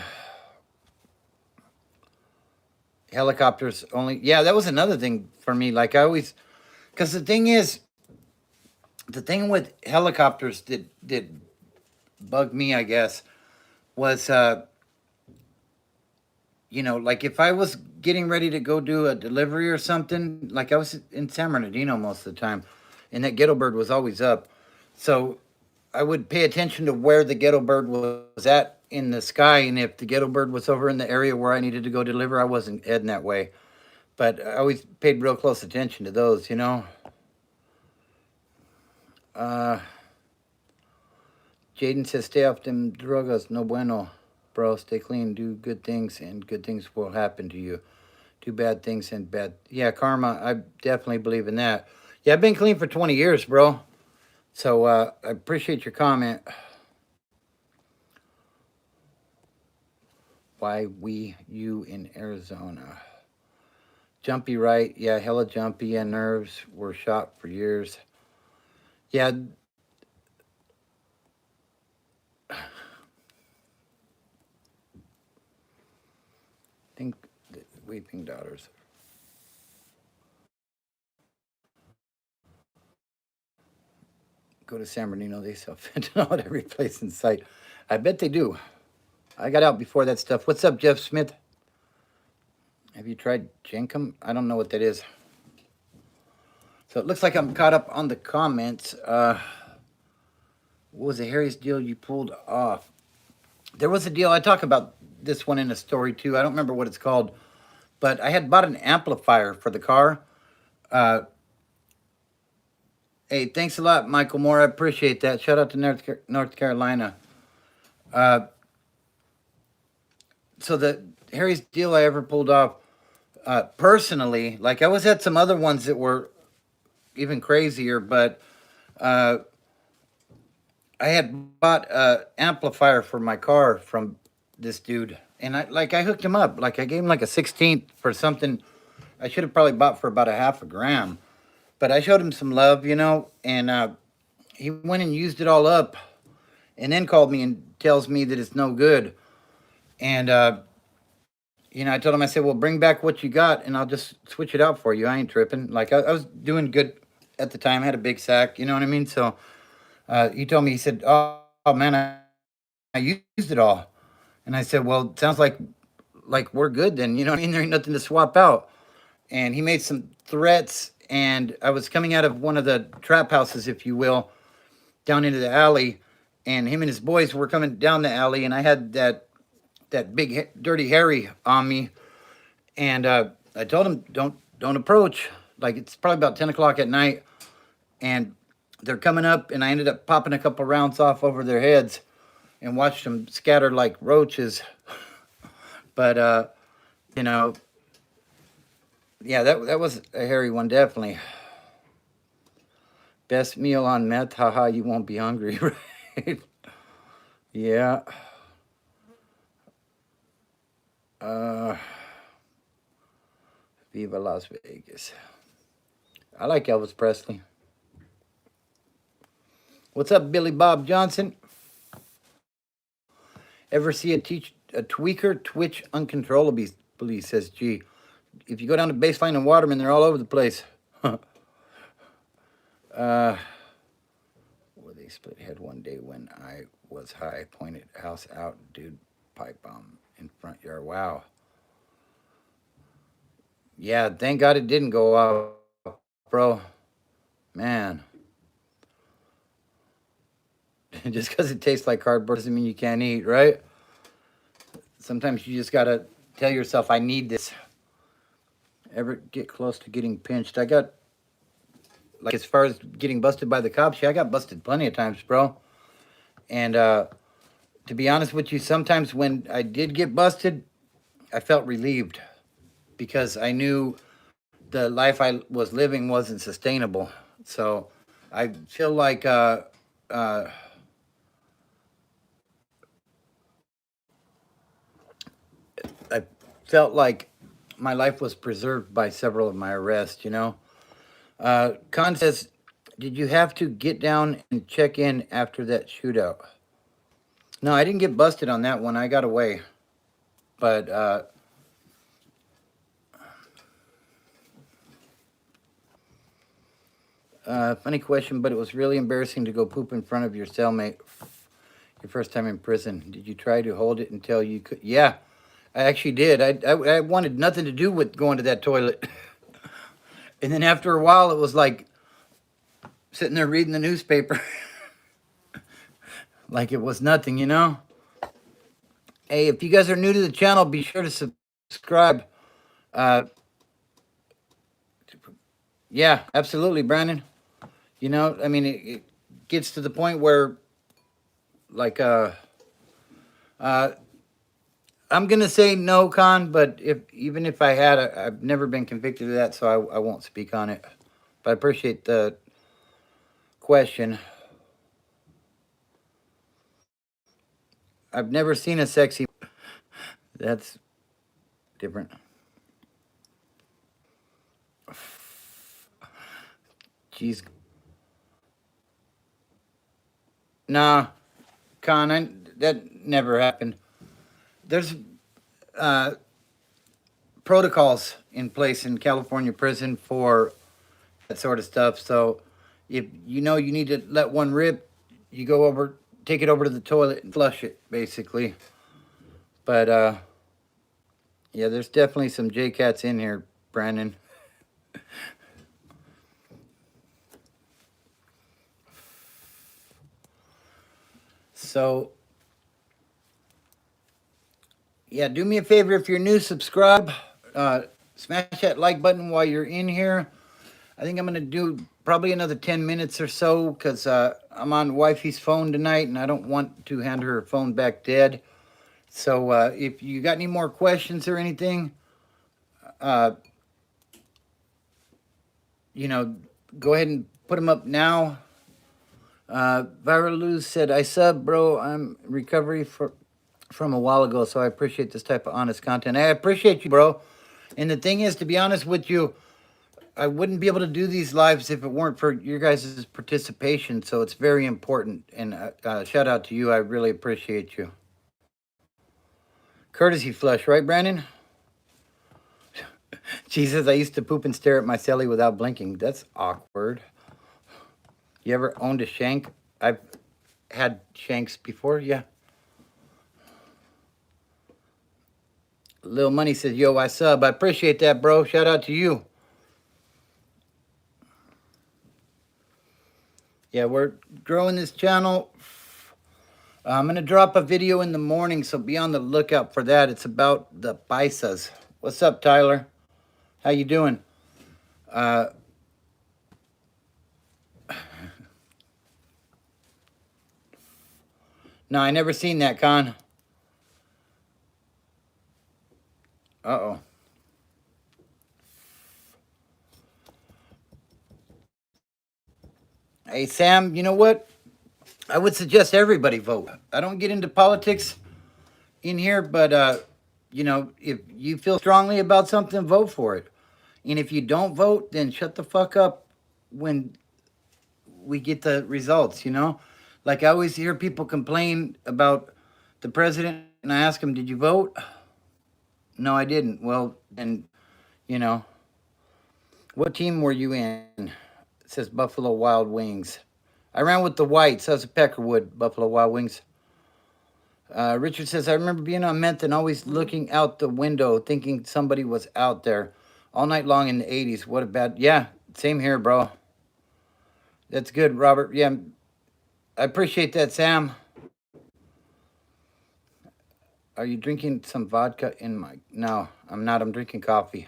Helicopters only. Yeah, that was another thing for me. Like I always, because the thing with helicopters that bugged me, I guess, was like if I was getting ready to go do a delivery or something, like I was in San Bernardino most of the time, and that ghetto bird was always up. So I would pay attention to where the ghetto bird was at in the sky, and if the ghetto bird was over in the area where I needed to go deliver, I wasn't heading that way. But I always paid real close attention to those. Uh, Jaden says, "Stay off them drogas, no bueno, bro. Stay clean, do good things, and good things will happen to you. Do bad things and bad. Yeah, karma. I definitely believe in that. Yeah, I've been clean for 20 years, bro. So I appreciate your comment. Why you in Arizona? Jumpy, right? Yeah, hella jumpy and nerves were shot for years. Yeah, I think the Weeping Daughters. Go to San Bernardino, they sell fentanyl at every place in sight. I bet they do. I got out before that stuff. What's up, Jeff Smith? Have you tried Jenkum? I don't know what that is. So it looks like I'm caught up on the comments. What was the hairiest deal you pulled off? There was a deal. I talk about this one in a story too. I don't remember what it's called, but I had bought an amplifier for the car. Uh, hey, thanks a lot, Michael Moore. I appreciate that. Shout out to North Carolina. Uh, so the hairiest deal I ever pulled off, personally, like I was at some other ones that were even crazier, but uh, I had bought a amplifier for my car from this dude, and I hooked him up. Like I gave him like a 16th for something I should have probably bought for about a half a gram, but I showed him some love, and he went and used it all up, and then called me and tells me that it's no good. And I told him, I said, well, bring back what you got, and I'll just switch it out for you. I ain't tripping. Like I was doing good at the time. I had a big sack. You know what I mean? So he told me, he said, oh man, I used it all. And I said, well, it sounds like we're good then. You know what I mean? There ain't nothing to swap out. And he made some threats, and I was coming out of one of the trap houses, if you will, down into the alley, and him and his boys were coming down the alley, and I had that big dirty Harry on me, and I told him don't approach. Like it's probably about 10 o'clock at night, and they're coming up, and I ended up popping a couple rounds off over their heads, and watched them scatter like roaches. But you know, yeah, that was a hairy one, definitely. Best meal on meth, haha, you won't be hungry, right? Yeah. Uh, Viva Las Vegas. I like Elvis Presley. What's up, Billy Bob Johnson? Ever see a tweaker twitch uncontrollably, says G. If you go down to Baseline and Waterman, they're all over the place. Well, they split head one day when I was high. Pointed house out, dude, pipe bomb in front yard. Wow. Yeah, thank God it didn't go off, bro. Man. Just because it tastes like cardboard doesn't mean you can't eat, right? Sometimes you just gotta tell yourself, I need this. Ever get close to getting pinched? I got, like, as far as getting busted by the cops, yeah, I got busted plenty of times, bro. And to be honest with you, sometimes when I did get busted, I felt relieved because I knew the life I was living wasn't sustainable. So I feel like I felt like my life was preserved by several of my arrests, you know. Khan says, did you have to get down and check in after that shootout? No, I didn't get busted on that one. I got away. But funny question, but it was really embarrassing to go poop in front of your cellmate your first time in prison. Did you try to hold it until you could? Yeah, I actually did. I wanted nothing to do with going to that toilet. And then after a while, it was like sitting there reading the newspaper. Like it was nothing, you know? Hey, if you guys are new to the channel, be sure to subscribe. Yeah, absolutely, Brandon. You know, I mean, it gets to the point where, like, I'm gonna say no, Con, but even if I had, I've never been convicted of that, so I won't speak on it. But I appreciate the question. I've never seen a sexy. That's different. Jeez. Nah, Con, that never happened. There's protocols in place in California prison for that sort of stuff. So if you know you need to let one rip, you go over, take it over to the toilet and flush it, basically. But yeah, there's definitely some J-Cats in here, Brandon. So yeah, do me a favor, if you're new, subscribe. Smash that like button while you're in here. I think I'm going to do probably another 10 minutes or so because I'm on wifey's phone tonight and I don't want to hand her phone back dead. So if you got any more questions or anything, you know, go ahead and put them up now. Viral Luz said, I sub, bro. I'm recovery from a while ago, so I appreciate this type of honest content. I appreciate you, bro. And the thing is, to be honest with you, I wouldn't be able to do these lives if it weren't for your guys' participation. So it's very important. And shout out to you. I really appreciate you. Courtesy flush, right, Brandon? Jesus, I used to poop and stare at my celly without blinking. That's awkward. You ever owned a shank? I've had shanks before, yeah. Lil Money says, yo, I sub. I appreciate that, bro. Shout out to you. Yeah, we're growing this channel. I'm going to drop a video in the morning, so be on the lookout for that. It's about the paisas. What's up, Tyler? How you doing? No, I never seen that, Con. Uh-oh. Hey, Sam, you know what? I would suggest everybody vote. I don't get into politics in here, but, you know, if you feel strongly about something, vote for it. And if you don't vote, then shut the fuck up when we get the results, you know? Like, I always hear people complain about the president, and I ask them, did you vote? No, I didn't. Well, then, you know, what team were you in? It says Buffalo Wild Wings. I ran with the Whites. I was a Peckerwood, Buffalo Wild Wings. Richard says, I remember being on meth and always looking out the window thinking somebody was out there all night long in the 80s. What a bad... Yeah, same here, bro. That's good, Robert. Yeah, I appreciate that, Sam. Are you drinking some vodka in my... No, I'm not. I'm drinking coffee.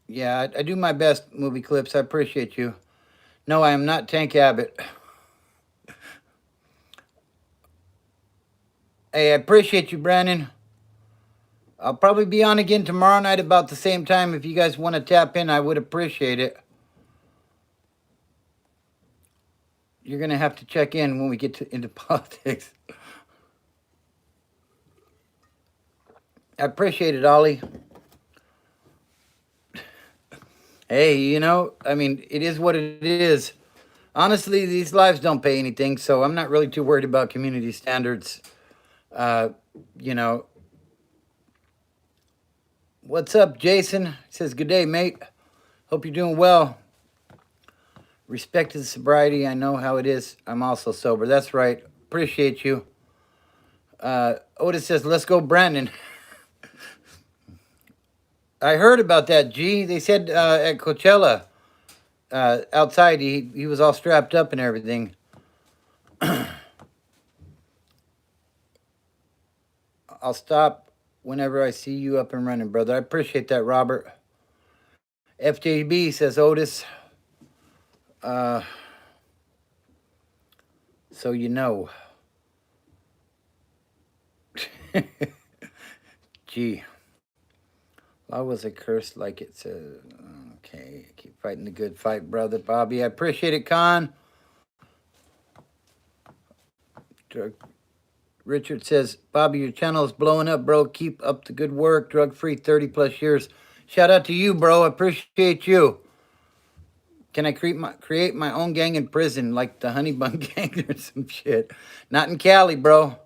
Yeah, I do my best, Movie Clips. I appreciate you. No, I am not Tank Abbott. Hey, I appreciate you, Brandon. I'll probably be on again tomorrow night about the same time. If you guys want to tap in, I would appreciate it. You're going to have to check in when we get into politics. I appreciate it, Ollie. Hey, you know, I mean, it is what it is. Honestly, these lives don't pay anything, so I'm not really too worried about community standards. You know. What's up, Jason? He says, good day, mate. Hope you're doing well. Respect to the sobriety. I know how it is. I'm also sober. That's right. Appreciate you. Otis says, let's go, Brandon. I heard about that, G. They said at Coachella, outside, he was all strapped up and everything. I'll stop whenever I see you up and running, brother. I appreciate that, Robert. FJB says, Otis. So you know. Gee. Why was a curse like it said? Okay, keep fighting the good fight, brother Bobby. I appreciate it, Con. Richard says, Bobby, your channel is blowing up, bro. Keep up the good work. Drug-free 30-plus years. Shout out to you, bro. I appreciate you. Can I create my own gang in prison like the Honey Bun Gang or some shit? Not in Cali, bro.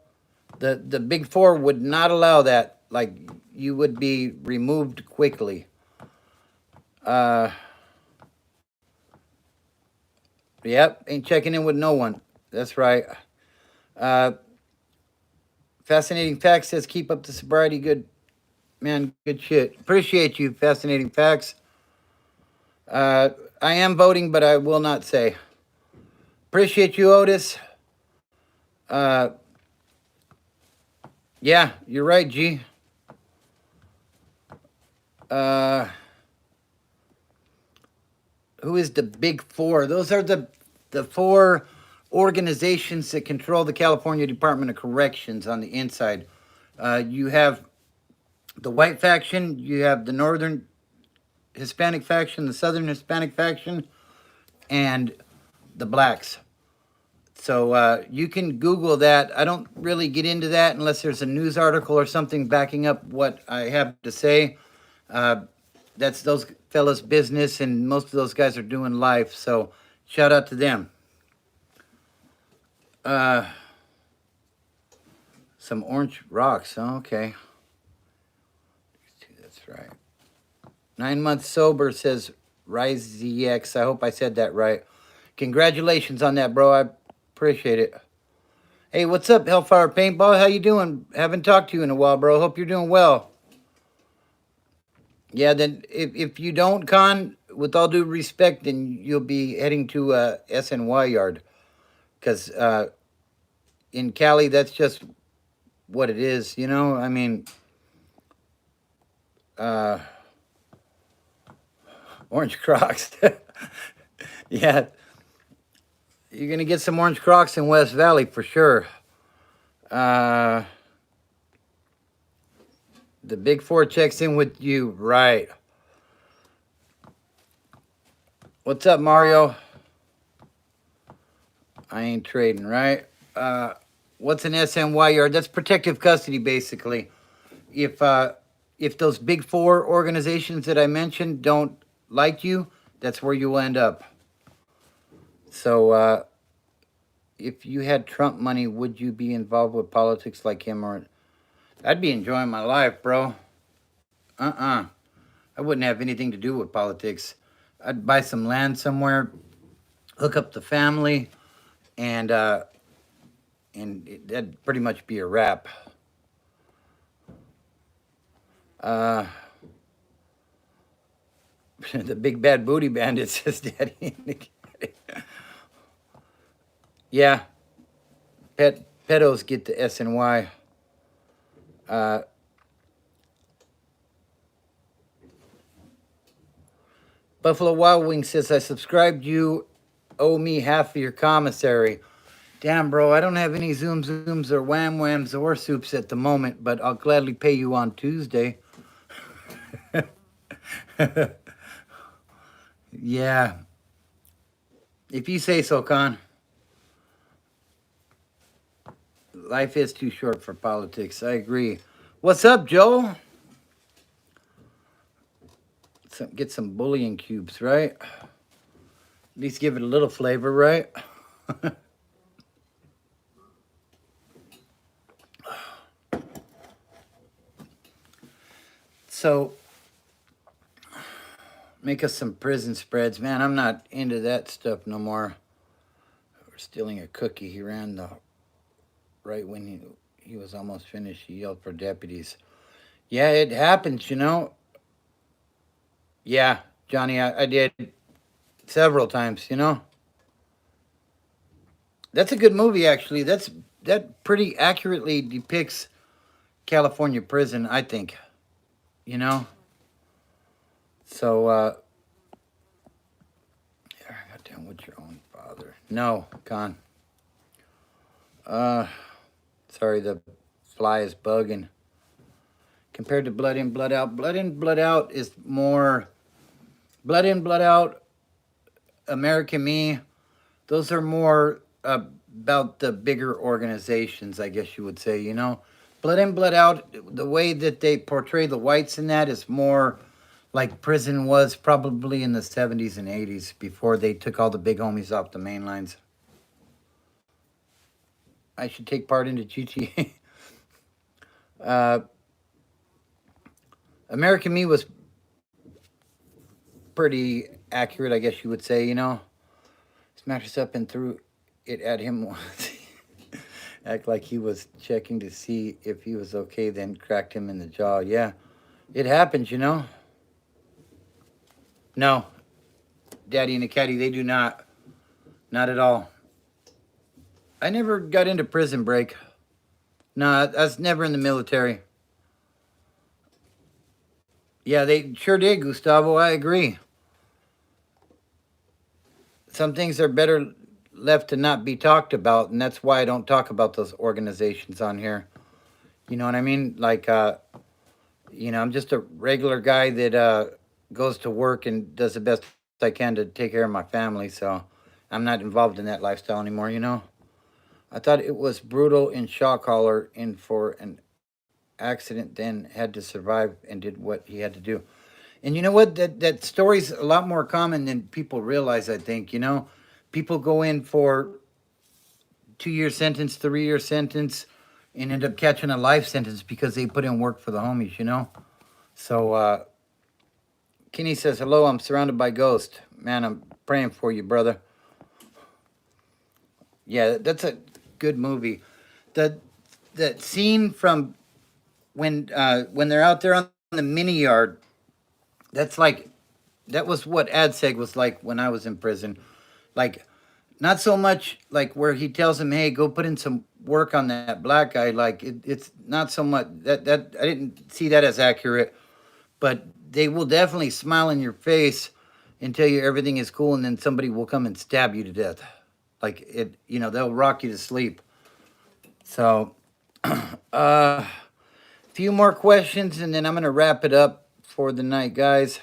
The Big Four would not allow that. Like, you would be removed quickly. Yep, ain't checking in with no one. That's right. Fascinating Facts says, keep up the sobriety. Good, man, good shit. Appreciate you, Fascinating Facts. I am voting, but I will not say. Appreciate you, Otis. Yeah, you're right, G. Who is the Big Four? Those are the four organizations that control the California Department of Corrections on the inside. You have the white faction, you have the northern Hispanic faction, the southern Hispanic faction, and the blacks. So you can Google that. I don't really get into that unless there's a news article or something backing up what I have to say. That's those fellas' business, and most of those guys are doing life. So shout out to them. Uh, some orange rocks. Oh, okay, that's right. 9 months sober, says Rise ZX. I hope I said that right. Congratulations on that, bro. I appreciate it. Hey, what's up, Hellfire Paintball? How you doing? Haven't talked to you in a while, bro. Hope you're doing well. Yeah, then if you don't, Con, with all due respect, then you'll be heading to SNY yard. Because in Cali, that's just what it is, you know? I mean, uh, orange Crocs. Yeah, you're going to get some orange Crocs in West Valley for sure. Uh, the Big Four checks in with you, right? What's up, Mario? I ain't trading, right? What's an SNY yard? That's protective custody, basically. If if those Big Four organizations that I mentioned don't like you, that's where you'll end up. So, if you had Trump money, would you be involved with politics like him, or I'd be enjoying my life, bro? I wouldn't have anything to do with politics. I'd buy some land somewhere, hook up the family, and that'd pretty much be a wrap. Uh, the big bad booty bandit, says Daddy. Yeah, pedos get the SNY. Uh, Buffalo Wild Wings says, I subscribed you, owe me half of your commissary. Damn, bro, I don't have any zooms or wham whams or soups at the moment, but I'll gladly pay you on Tuesday. Yeah, if you say so, Con. Life is too short for politics. I agree. What's up, Joe? Get some bullying cubes, right? At least give it a little flavor, right? So, make us some prison spreads. Man, I'm not into that stuff no more. We're stealing a cookie. He ran the right when he was almost finished. He yelled for deputies. Yeah, it happens, you know. Yeah, Johnny, I did several times, you know. That's a good movie, actually. That pretty accurately depicts California prison, I think. You know. So, got down with your own father. No, Con. Uh, sorry, the fly is bugging. Compared to Blood In, Blood Out, Blood In, Blood Out is more. Blood In, Blood Out, American Me. Those are more about the bigger organizations, I guess you would say. You know, Blood In, Blood Out. The way that they portray the whites in that is more like prison was probably in the 70s and 80s before they took all the big homies off the main lines. I should take part into GTA. uh, American Me was pretty accurate, I guess you would say, you know. Smacked us up and threw it at him once. Act like he was checking to see if he was okay, then cracked him in the jaw. Yeah, it happens, you know. No, Daddy and the Caddy, they do not. Not at all. I never got into Prison Break. No, I was never in the military. Yeah, they sure did, Gustavo. I agree. Some things are better left to not be talked about, and that's why I don't talk about those organizations on here. You know what I mean? Like, I'm just a regular guy that goes to work and does the best I can to take care of my family. So I'm not involved in that lifestyle anymore, you know? I thought it was brutal in shock collar in for an accident, then had to survive and did what he had to do. And you know what? That story's a lot more common than people realize, I think. People go in for 2-year sentence, 3-year sentence, and end up catching a life sentence because they put in work for the homies. So Kenny says, hello, I'm surrounded by ghosts. Man, I'm praying for you, brother. Yeah, that's a good movie. The that scene from when they're out there on the mini yard, that's like that was what AdSeg was like when I was in prison. Like not so much like where he tells him, "Hey, go put in some work on that black guy." Like it's not so much that I didn't see that as accurate, but they will definitely smile in your face and tell you everything is cool, and then somebody will come and stab you to death. Like they'll rock you to sleep. So, a few more questions, and then I'm gonna wrap it up for the night, guys.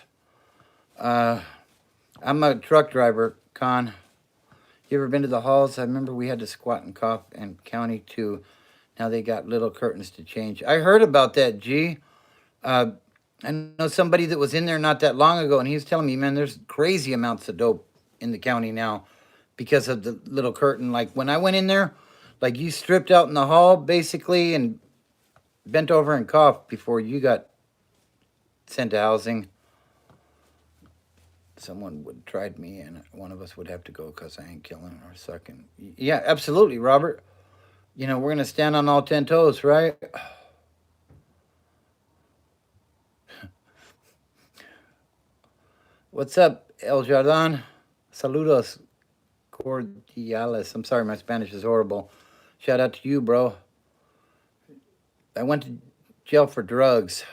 Uh, I'm a truck driver, Con. You ever been to the halls? I remember we had to squat and cough and county too. Now they got little curtains to change. I heard about that, G. Uh, I know somebody that was in there not that long ago, and he was telling me, man, there's crazy amounts of dope in the county now because of the little curtain. Like when I went in there, like you stripped out in the hall basically and bent over and coughed before you got sent to housing. Someone would tried me, and one of us would have to go because I ain't killing or sucking. Yeah, absolutely, Robert. We're gonna stand on all 10 toes, right? What's up, El Jardin? Saludos cordiales. I'm sorry, my Spanish is horrible. Shout out to you, bro. I went to jail for drugs.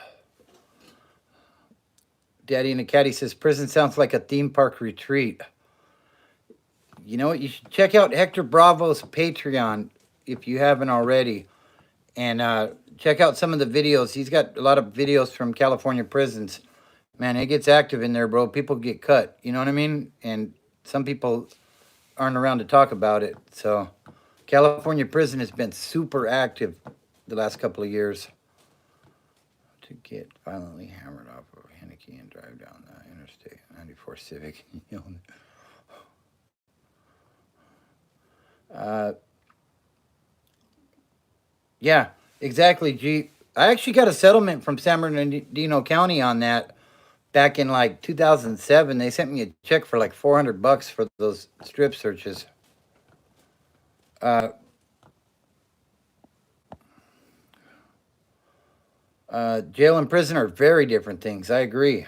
Daddy in the Caddy says prison sounds like a theme park retreat. You know what? You should check out Hector Bravo's Patreon if you haven't already, and check out some of the videos. He's got a lot of videos from California prisons. Man, it gets active in there, bro. People get cut. You know what I mean? And some people aren't around to talk about it. So, California prison has been super active the last couple of years. To get violently hammered off of Henneke and drive down the Interstate 94 Civic. uh, yeah, exactly, G. I actually got a settlement from San Bernardino County on that back in like 2007. They sent me a check for like $400 for those strip searches. Uh, Jail and prison are very different things. I agree.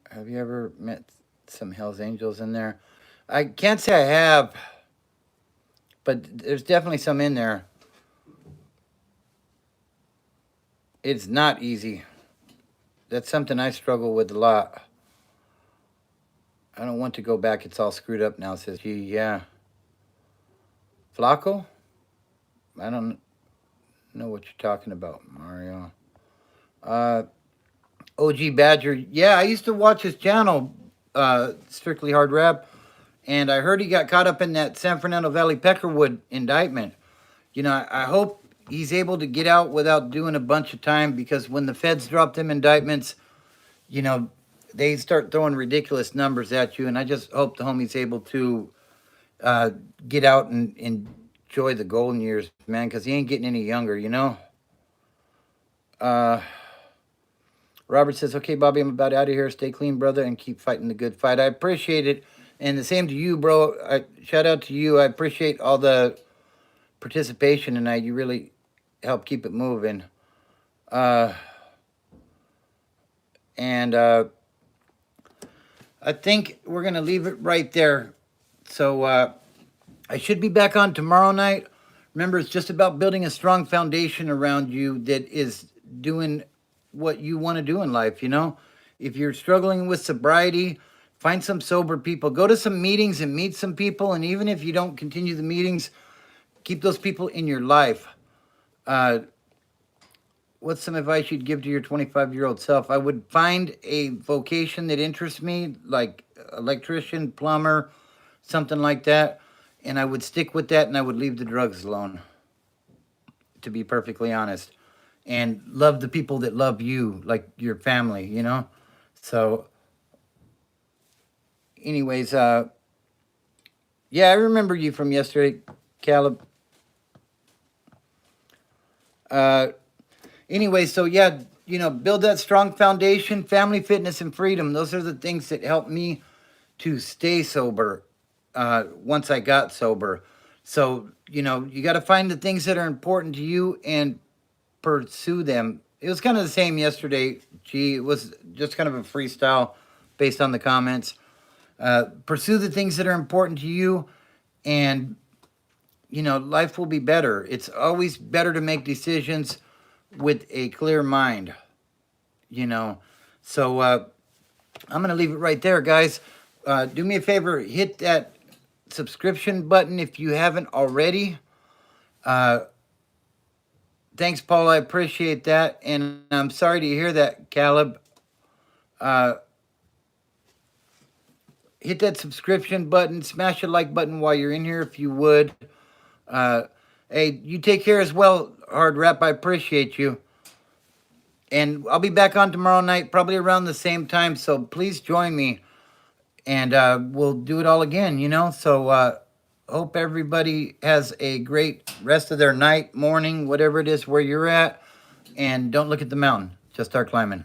Have you ever met some Hells Angels in there? I can't say I have, but there's definitely some in there. It's not easy. That's something I struggle with a lot. I don't want to go back. It's all screwed up now, says he. Yeah. Flaco? I don't know what you're talking about, Mario. Uh, OG Badger. Yeah, I used to watch his channel, Strictly Hard Rap, and I heard he got caught up in that San Fernando Valley Peckerwood indictment. I hope he's able to get out without doing a bunch of time, because when the feds drop them indictments, they start throwing ridiculous numbers at you, and I just hope the homie's able to uh, get out and enjoy the golden years, man, because he ain't getting any younger. Uh, Robert says, okay, Bobby, I'm about out of here. Stay clean, brother, and keep fighting the good fight. I appreciate it. And the same to you, bro. Shout out to you. I appreciate all the participation tonight. You really help keep it moving. Uh, and I think we're going to leave it right there. So I should be back on tomorrow night. Remember, it's just about building a strong foundation around you that is doing what you want to do in life. If you're struggling with sobriety, find some sober people. Go to some meetings and meet some people. And even if you don't continue the meetings, keep those people in your life. What's some advice you'd give to your 25-year-old self? I would find a vocation that interests me, like electrician, plumber, something like that. And I would stick with that, and I would leave the drugs alone, to be perfectly honest. and love the people that love you, like your family, you know? So, anyways, yeah, I remember you from yesterday, Caleb. Uh, anyway, so yeah, build that strong foundation, family, fitness, and freedom. Those are the things that helped me to stay sober once I got sober. So, you got to find the things that are important to you and pursue them. It was kind of the same yesterday. Gee, it was just kind of a freestyle based on the comments. Pursue the things that are important to you, and life will be better. It's always better to make decisions with a clear mind. You know, so I'm gonna leave it right there, guys. Do me a favor, hit that subscription button if you haven't already. Uh, Thanks, Paul. I appreciate that, and I'm sorry to hear that, Caleb. Uh, Hit that subscription button, smash the like button while you're in here if you would. Uh, hey, you take care as well, Hard Rap. I appreciate you. And I'll be back on tomorrow night, probably around the same time. So please join me, and we'll do it all again. So hope everybody has a great rest of their night, morning, whatever it is where you're at. And don't look at the mountain. Just start climbing.